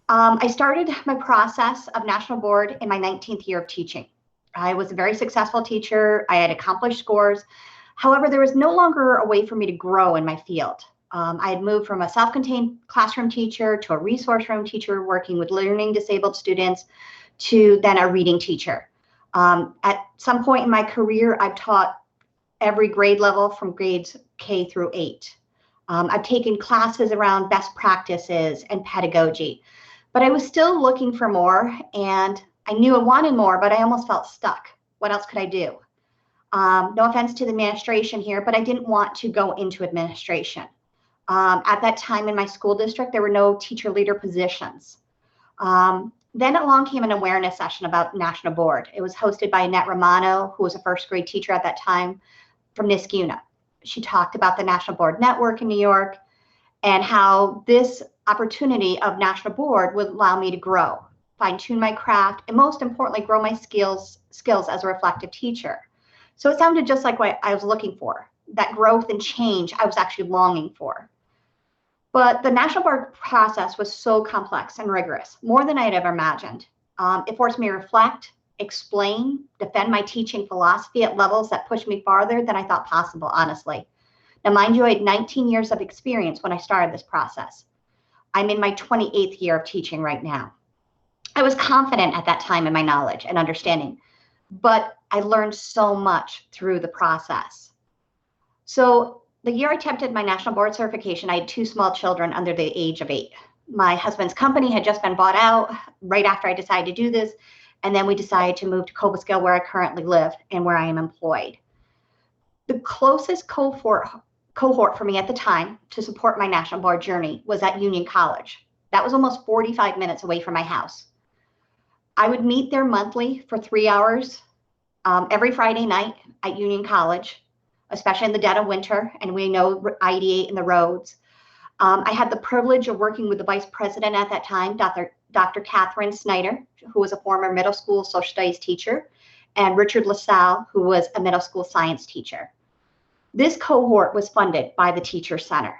I started my process of National Board in my 19th year of teaching. I was a very successful teacher. I had accomplished scores. However, there was no longer a way for me to grow in my field. I had moved from a self-contained classroom teacher to a resource room teacher working with learning disabled students to then a reading teacher. At some point in my career, I've taught every grade level from grades K through 8. I've taken classes around best practices and pedagogy, but I was still looking for more, and I knew I wanted more, but I almost felt stuck. What else could I do? No offense to the administration here, but I didn't want to go into administration. At that time in my school district, there were no teacher leader positions. Then along came an awareness session about National Board. It was hosted by Annette Romano, who was a first grade teacher at that time from Niskuna. She talked about the National Board Network in New York and how this opportunity of National Board would allow me to grow, fine-tune my craft, and most importantly, grow my skills as a reflective teacher. So it sounded just like what I was looking for, that growth and change I was actually longing for. But the National Board process was so complex and rigorous, more than I had ever imagined. It forced me to reflect, explain, defend my teaching philosophy at levels that pushed me farther than I thought possible, honestly. Now, mind you, I had 19 years of experience when I started this process. I'm in my 28th year of teaching right now. I was confident at that time in my knowledge and understanding, but I learned so much through the process. So the year I attempted my national board certification, I had 2 small children under the age of 8. My husband's company had just been bought out right after I decided to do this. And then we decided to move to Catskill, where I currently live and where I am employed. The closest cohort for me at the time to support my national board journey was at Union College. That was almost 45 minutes away from my house. I would meet there monthly for 3 hours every Friday night at Union College, especially in the dead of winter, and we know I-88 and the roads. I had the privilege of working with the vice president at that time, Dr. Catherine Snyder, who was a former middle school social studies teacher, and Richard LaSalle, who was a middle school science teacher. This cohort was funded by the Teacher Center.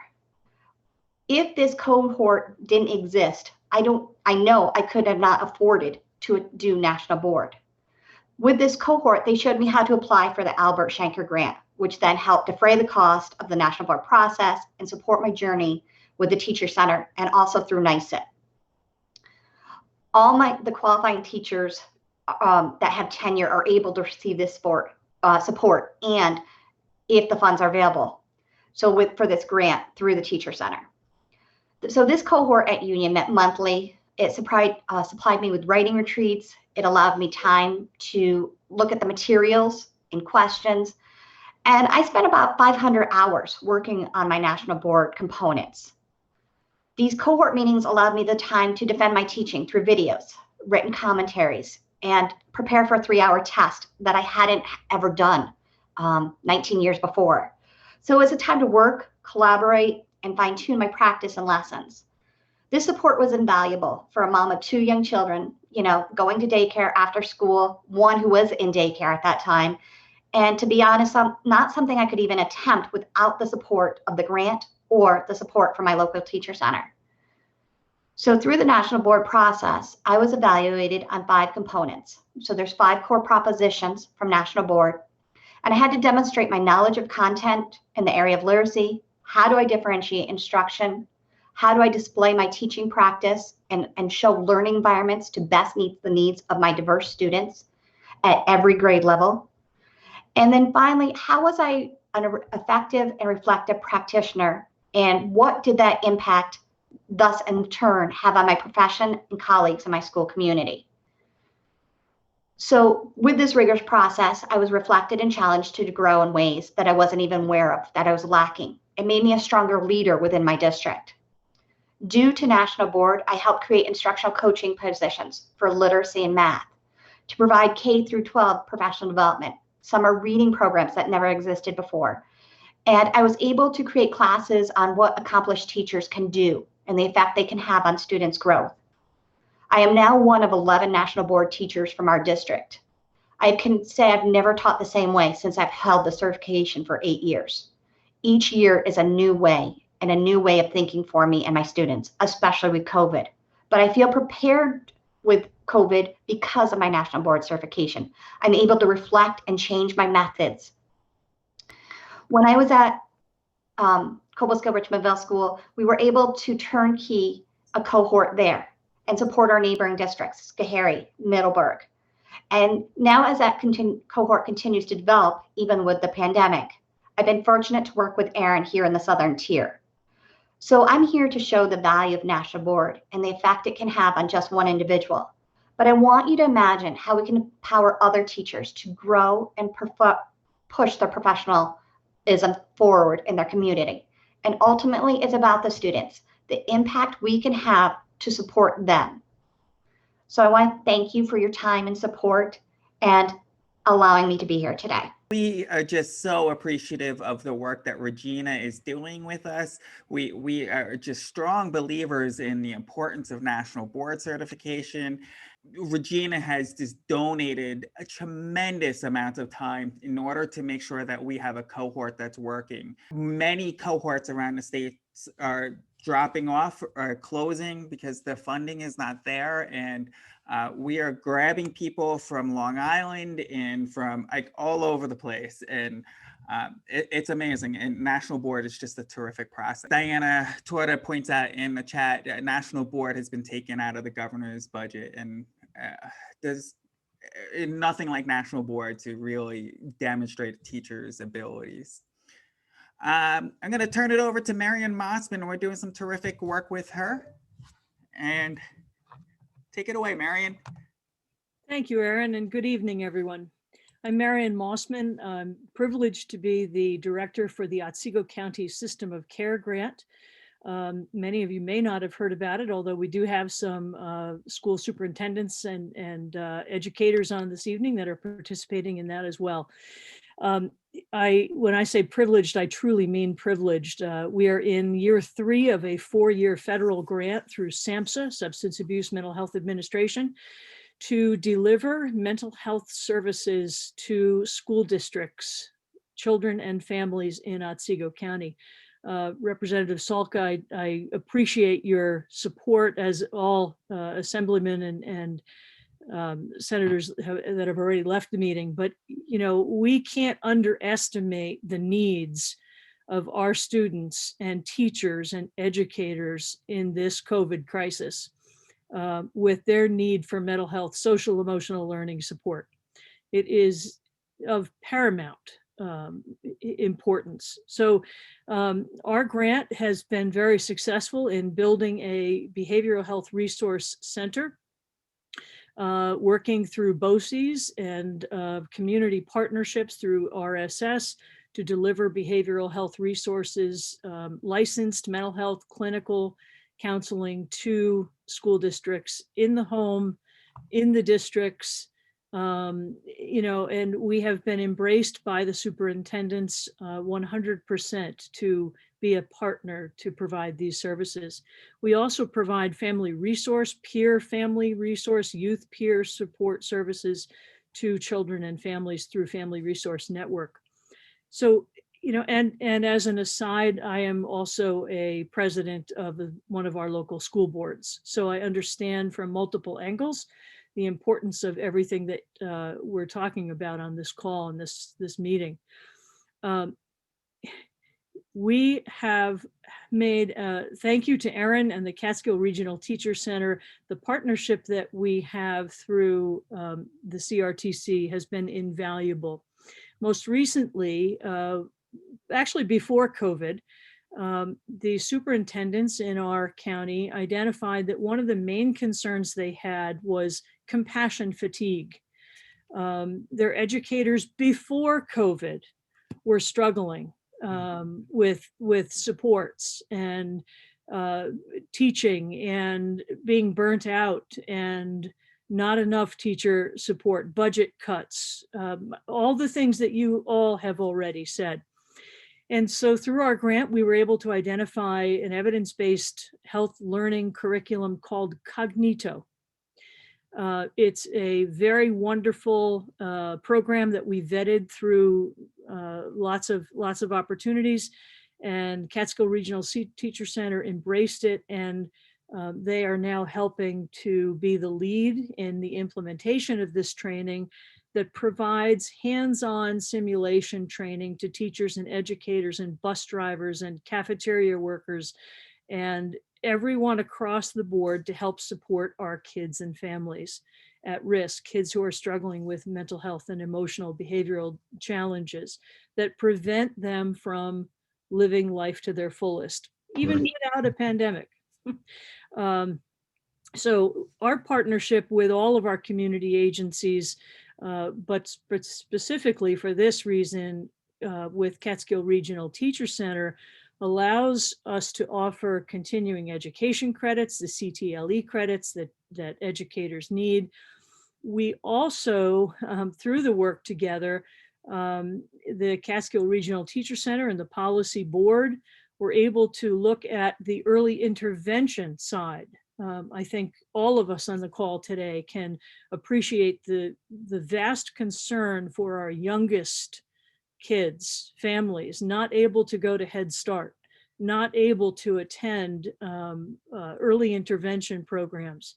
If this cohort didn't exist, I know I could have not afforded to do national board. With this cohort, they showed me how to apply for the Albert Shanker grant, which then helped defray the cost of the national board process and support my journey with the Teacher Center and also through NYSIT. All the qualifying teachers that have tenure are able to receive this support, and if the funds are available. So for this grant through the Teacher Center. So this cohort at Union met monthly. It supplied me with writing retreats. It allowed me time to look at the materials and questions. And I spent about 500 hours working on my national board components. These cohort meetings allowed me the time to defend my teaching through videos, written commentaries, and prepare for a 3-hour test that I hadn't ever done 19 years before. So it was a time to work, collaborate, and fine-tune my practice and lessons. This support was invaluable for a mom of 2 young children, going to daycare after school, one who was in daycare at that time. And to be honest, not something I could even attempt without the support of the grant or the support from my local Teacher Center. So through the national board process, I was evaluated on 5 components. So there's 5 core propositions from national board. And I had to demonstrate my knowledge of content in the area of literacy. How do I differentiate instruction? How do I display my teaching practice and show learning environments to best meet the needs of my diverse students at every grade level? And then finally, how was I an effective and reflective practitioner? And what did that impact, thus in turn, have on my profession and colleagues in my school community? So with this rigorous process, I was reflected and challenged to grow in ways that I wasn't even aware of, that I was lacking. It made me a stronger leader within my district. Due to national board, I helped create instructional coaching positions for literacy and math to provide K through 12 professional development, summer reading programs that never existed before. And I was able to create classes on what accomplished teachers can do and the effect they can have on students' growth. I am now one of 11 national board teachers from our district. I can say I've never taught the same way since I've held the certification for 8 years. Each year is a new way and a new way of thinking for me and my students, especially with COVID. But I feel prepared with COVID because of my national board certification. I'm able to reflect and change my methods. When I was at Catskill Richmond Middle School, we were able to turnkey a cohort there and support our neighboring districts, Schoharie, Middleburg. And now as that cohort continues to develop, even with the pandemic, I've been fortunate to work with Aaron here in the Southern Tier. So I'm here to show the value of national board and the effect it can have on just one individual. But I want you to imagine how we can empower other teachers to grow and push their professionalism forward in their community. And ultimately, it's about the students, the impact we can have to support them. So I want to thank you for your time and support and allowing me to be here today. We are just so appreciative of the work that Regina is doing with us. We are just strong believers in the importance of national board certification. Regina has just donated a tremendous amount of time in order to make sure that we have a cohort that's working. Many cohorts around the state are dropping off or closing because the funding is not there. And we are grabbing people from Long Island and from like all over the place. And It's amazing, and national board is just a terrific process. Diana Torta points out in the chat, national board has been taken out of the governor's budget, and there's nothing like national board to really demonstrate a teacher's abilities. I'm going to turn it over to Marion Mossman. We're doing some terrific work with her, and take it away, Marion. Thank you, Aaron, and good evening, everyone. I'm Marion Mossman. I'm privileged to be the director for the Otsego County System of Care Grant. Many of you may not have heard about it, although we do have some school superintendents and educators on this evening that are participating in that as well. When I say privileged, I truly mean privileged. We are in year 3 of a 4-year federal grant through SAMHSA, Substance Abuse Mental Health Administration, to deliver mental health services to school districts, children and families in Otsego County. Representative Salka, I appreciate your support, as all assemblymen and senators that have already left the meeting. But, you know, we can't underestimate the needs of our students and teachers and educators in this COVID crisis. With their need for mental health, social, emotional learning support. It is of paramount importance. So our grant has been very successful in building a behavioral health resource center, working through BOCES and community partnerships through RSS to deliver behavioral health resources, licensed mental health, clinical counseling to school districts in the home, in the districts, you know, and we have been embraced by the superintendents 100% to be a partner to provide these services. We also provide family resource, peer family resource, youth peer support services to children and families through Family Resource Network. So, you know, and as an aside, I am also a president of one of our local school boards. So I understand from multiple angles the importance of everything that we're talking about on this call and this meeting. We have made, thank you to Aaron and the Catskill Regional Teacher Center. The partnership that we have through the CRTC has been invaluable. Most recently, actually before COVID, the superintendents in our county identified that one of the main concerns they had was compassion fatigue. Their educators before COVID were struggling with supports and teaching and being burnt out and not enough teacher support, budget cuts, all the things that you all have already said. And so through our grant, we were able to identify an evidence-based health learning curriculum called Cognito. It's a very wonderful program that we vetted through lots of opportunities, and Catskill Regional Teacher Center embraced it, and they are now helping to be the lead in the implementation of this training that provides hands-on simulation training to teachers and educators and bus drivers and cafeteria workers and everyone across the board to help support our kids and families at risk, kids who are struggling with mental health and emotional behavioral challenges that prevent them from living life to their fullest, even without a pandemic. So our partnership with all of our community agencies, but specifically for this reason, with Catskill Regional Teacher Center, allows us to offer continuing education credits, the CTLE credits that educators need. We also, through the work together, the Catskill Regional Teacher Center and the Policy Board were able to look at the early intervention side. I think all of us on the call today can appreciate the vast concern for our youngest kids, families, not able to go to Head Start, not able to attend early intervention programs.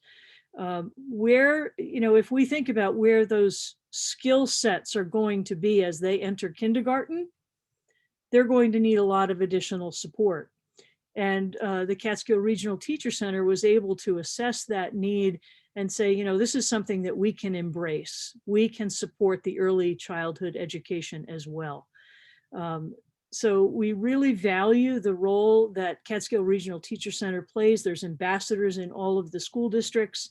Where, you know, if we think about where those skill sets are going to be as they enter kindergarten, they're going to need a lot of additional support. And the Catskill Regional Teacher Center was able to assess that need and say, you know, this is something that we can embrace. We can support the early childhood education as well. So we really value the role that Catskill Regional Teacher Center plays. There's ambassadors in all of the school districts.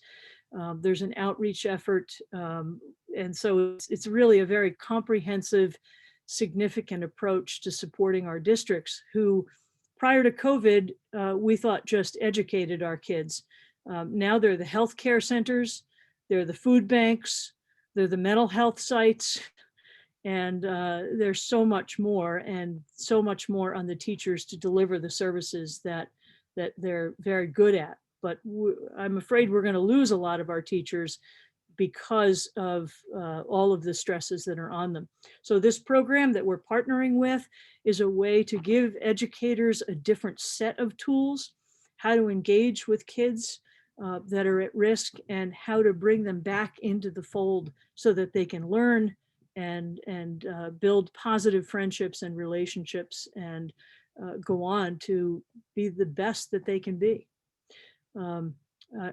There's an outreach effort. And so it's really a very comprehensive, significant approach to supporting our districts who, prior to COVID, we thought just educated our kids. Now they're the healthcare centers, they're the food banks, they're the mental health sites, and there's so much more, and so much more on the teachers to deliver the services that they're very good at. But I'm afraid we're going to lose a lot of our teachers because of all of the stresses that are on them. So this program that we're partnering with is a way to give educators a different set of tools, how to engage with kids that are at risk, and how to bring them back into the fold so that they can learn and build positive friendships and relationships and go on to be the best that they can be.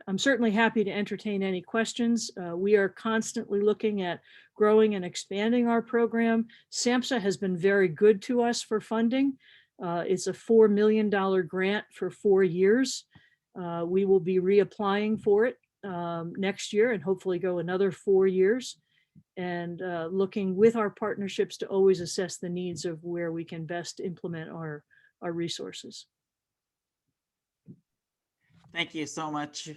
I'm certainly happy to entertain any questions. We are constantly looking at growing and expanding our program. SAMHSA has been very good to us for funding. It's a $4 million grant for 4 years. We will be reapplying for it next year and hopefully go another 4 years, and looking with our partnerships to always assess the needs of where we can best implement our resources. Thank you so much.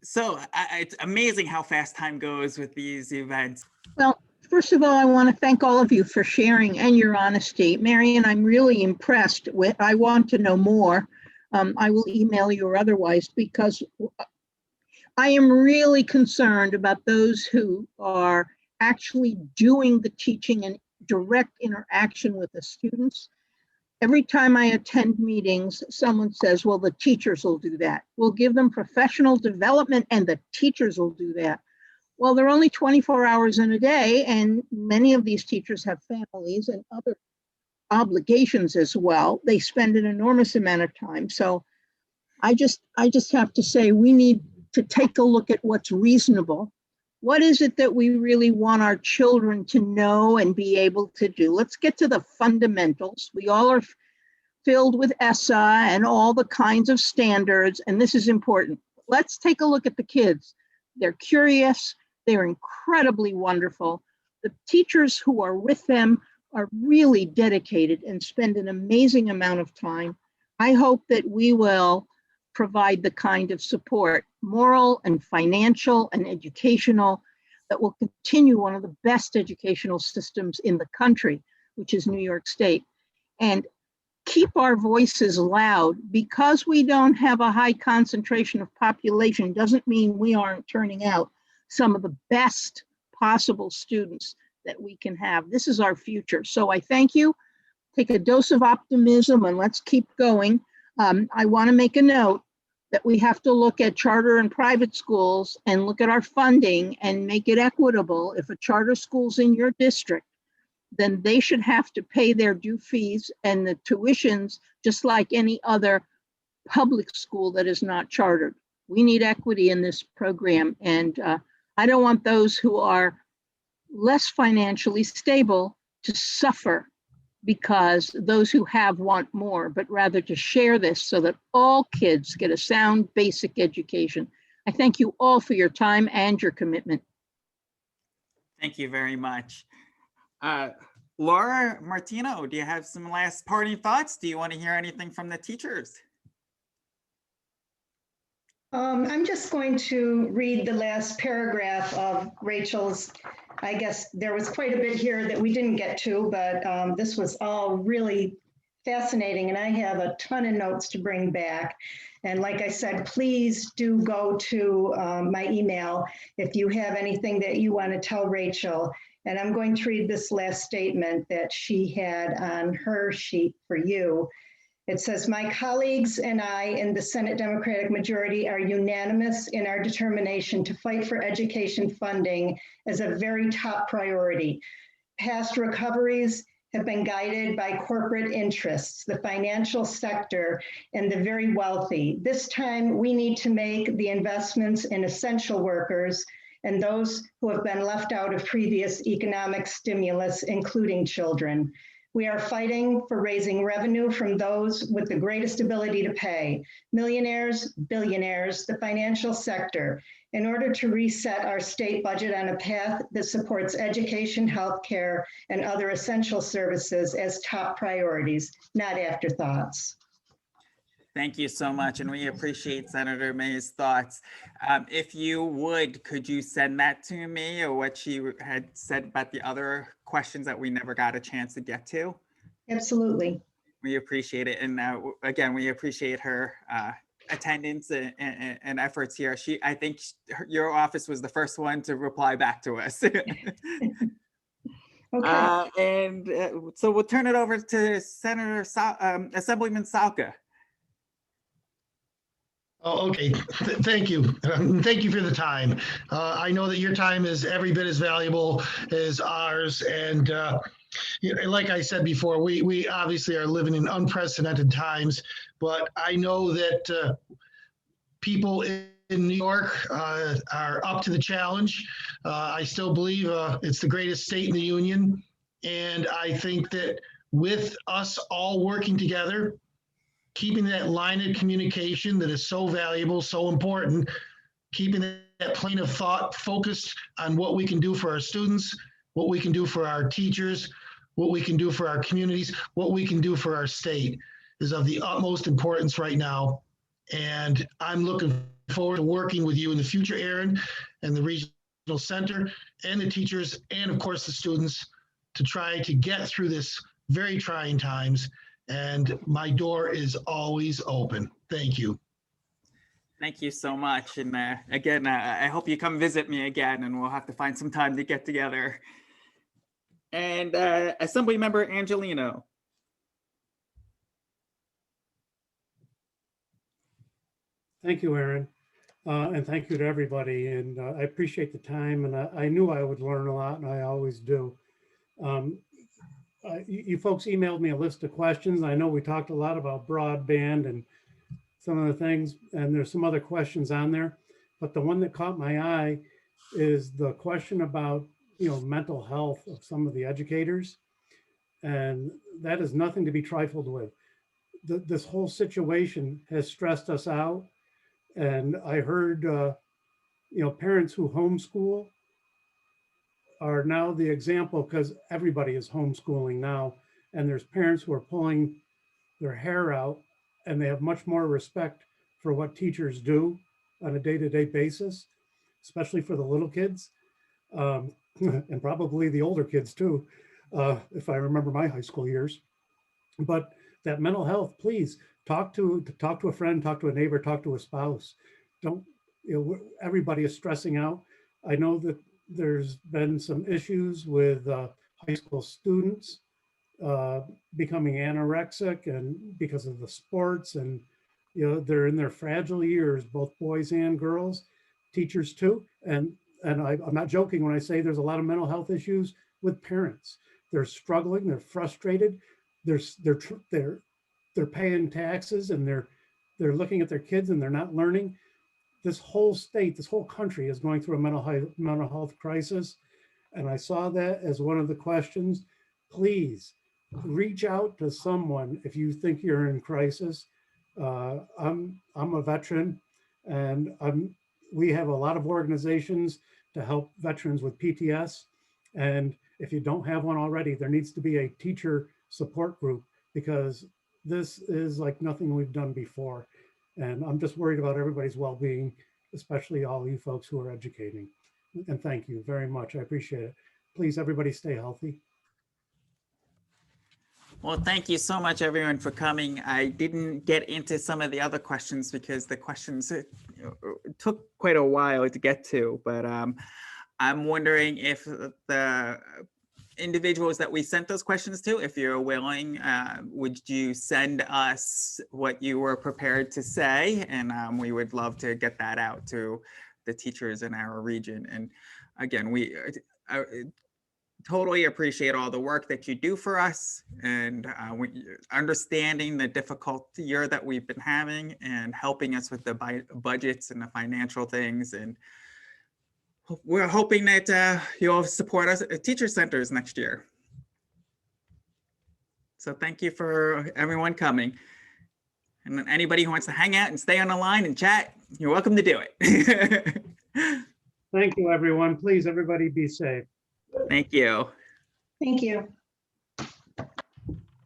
So it's amazing how fast time goes with these events. Well, first of all, I want to thank all of you for sharing and your honesty. Marion, I'm really impressed with, I want to know more. I will email you or otherwise, because I am really concerned about those who are actually doing the teaching and direct interaction with the students. Every time I attend meetings, someone says, well, the teachers will do that. We'll give them professional development and the teachers will do that. Well, they're only 24 hours in a day, and many of these teachers have families and other obligations as well. They spend an enormous amount of time. So I just have to say, we need to take a look at what's reasonable. What is it that we really want our children to know and be able to do? Let's get to the fundamentals. We all are filled with ESSA and all the kinds of standards, and this is important. Let's take a look at the kids. They're curious, they're incredibly wonderful. The teachers who are with them are really dedicated and spend an amazing amount of time. I hope that we will provide the kind of support, moral and financial and educational, that will continue one of the best educational systems in the country, which is New York State. And keep our voices loud. Because we don't have a high concentration of population doesn't mean we aren't turning out some of the best possible students that we can have. This is our future. So I thank you. Take a dose of optimism and let's keep going. I want to make a note that we have to look at charter and private schools and look at our funding and make it equitable. If a charter school's in your district, then they should have to pay their due fees and the tuitions just like any other public school that is not chartered. We need equity in this program, and I don't want those who are less financially stable to suffer because those who have want more, but rather to share this so that all kids get a sound basic education. I thank you all for your time and your commitment. Thank you very much. Laura Martino, do you have some last parting thoughts? Do you want to hear anything from the teachers? I'm just going to read the last paragraph of Rachel's. I guess there was quite a bit here that we didn't get to, but this was all really fascinating, and I have a ton of notes to bring back. And like I said, please do go to my email if you have anything that you want to tell Rachel. And I'm going to read this last statement that she had on her sheet for you. It says, my colleagues and I in the Senate Democratic majority are unanimous in our determination to fight for education funding as a very top priority. Past recoveries have been guided by corporate interests, the financial sector, and the very wealthy. This time, we need to make the investments in essential workers and those who have been left out of previous economic stimulus, including children. We are fighting for raising revenue from those with the greatest ability to pay, millionaires, billionaires, the financial sector, in order to reset our state budget on a path that supports education, healthcare, and other essential services as top priorities, not afterthoughts. Thank you so much, and we appreciate Senator May's thoughts. If you would, could you send that to me, or what she had said about the other questions that we never got a chance to get to? Absolutely. We appreciate it, and again, we appreciate her attendance and efforts here. I think your office was the first one to reply back to us. Okay. So we'll turn it over to Assemblyman Salka. Oh, okay. Thank you. Thank you for the time. I know that your time is every bit as valuable as ours. And like I said before, we obviously are living in unprecedented times, but I know that people in New York are up to the challenge. I still believe it's the greatest state in the union. And I think that with us all working together, keeping that line of communication that is so valuable, so important, keeping that plane of thought focused on what we can do for our students, what we can do for our teachers, what we can do for our communities, what we can do for our state is of the utmost importance right now. And I'm looking forward to working with you in the future, Aaron, and the regional center and the teachers, and of course the students, to try to get through this very trying times. And my door is always open. Thank you. Thank you so much. And again, I hope you come visit me again, and we'll have to find some time to get together. And Assemblymember Angelino. Thank you, Aaron. And thank you to everybody. And I appreciate the time. And I knew I would learn a lot, and I always do. You folks emailed me a list of questions. I know we talked a lot about broadband and some of the things, and there's some other questions on there. But the one that caught my eye is the question about, mental health of some of the educators. And that is nothing to be trifled with. This whole situation has stressed us out. And I heard, parents who homeschool are now the example, because everybody is homeschooling now. And there's parents who are pulling their hair out, and they have much more respect for what teachers do on a day-to-day basis, especially for the little kids, and probably the older kids too, if I remember my high school years. But that mental health, please talk to a friend, talk to a neighbor, talk to a spouse. Don't, everybody is stressing out. I know that there's been some issues with high school students becoming anorexic, and because of the sports, and they're in their fragile years, both boys and girls, teachers too. And I'm not joking when I say there's a lot of mental health issues with parents. They're struggling, they're frustrated, they're paying taxes, and they're looking at their kids and they're not learning. This whole state, this whole country is going through a mental health crisis. And I saw that as one of the questions. Please reach out to someone if you think you're in crisis. I'm a veteran, and we have a lot of organizations to help veterans with PTS. And if you don't have one already, there needs to be a teacher support group, because this is like nothing we've done before. And I'm just worried about everybody's well-being, especially all you folks who are educating. And thank you very much. I appreciate it. Please, everybody stay healthy. Well, thank you so much, everyone, for coming. I didn't get into some of the other questions because the questions took quite a while to get to, but I'm wondering if the individuals that we sent those questions to, if you're willing, would you send us what you were prepared to say? And we would love to get that out to the teachers in our region. And again, totally appreciate all the work that you do for us and understanding the difficult year that we've been having and helping us with the budgets and the financial things. And we're hoping that you'll support us at teacher centers next year. So thank you for everyone coming. And then anybody who wants to hang out and stay on the line and chat, you're welcome to do it. Thank you, everyone. Please, everybody be safe. Thank you. Thank you.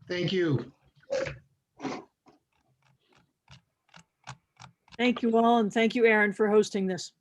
Thank you. Thank you all, and thank you, Aaron, for hosting this.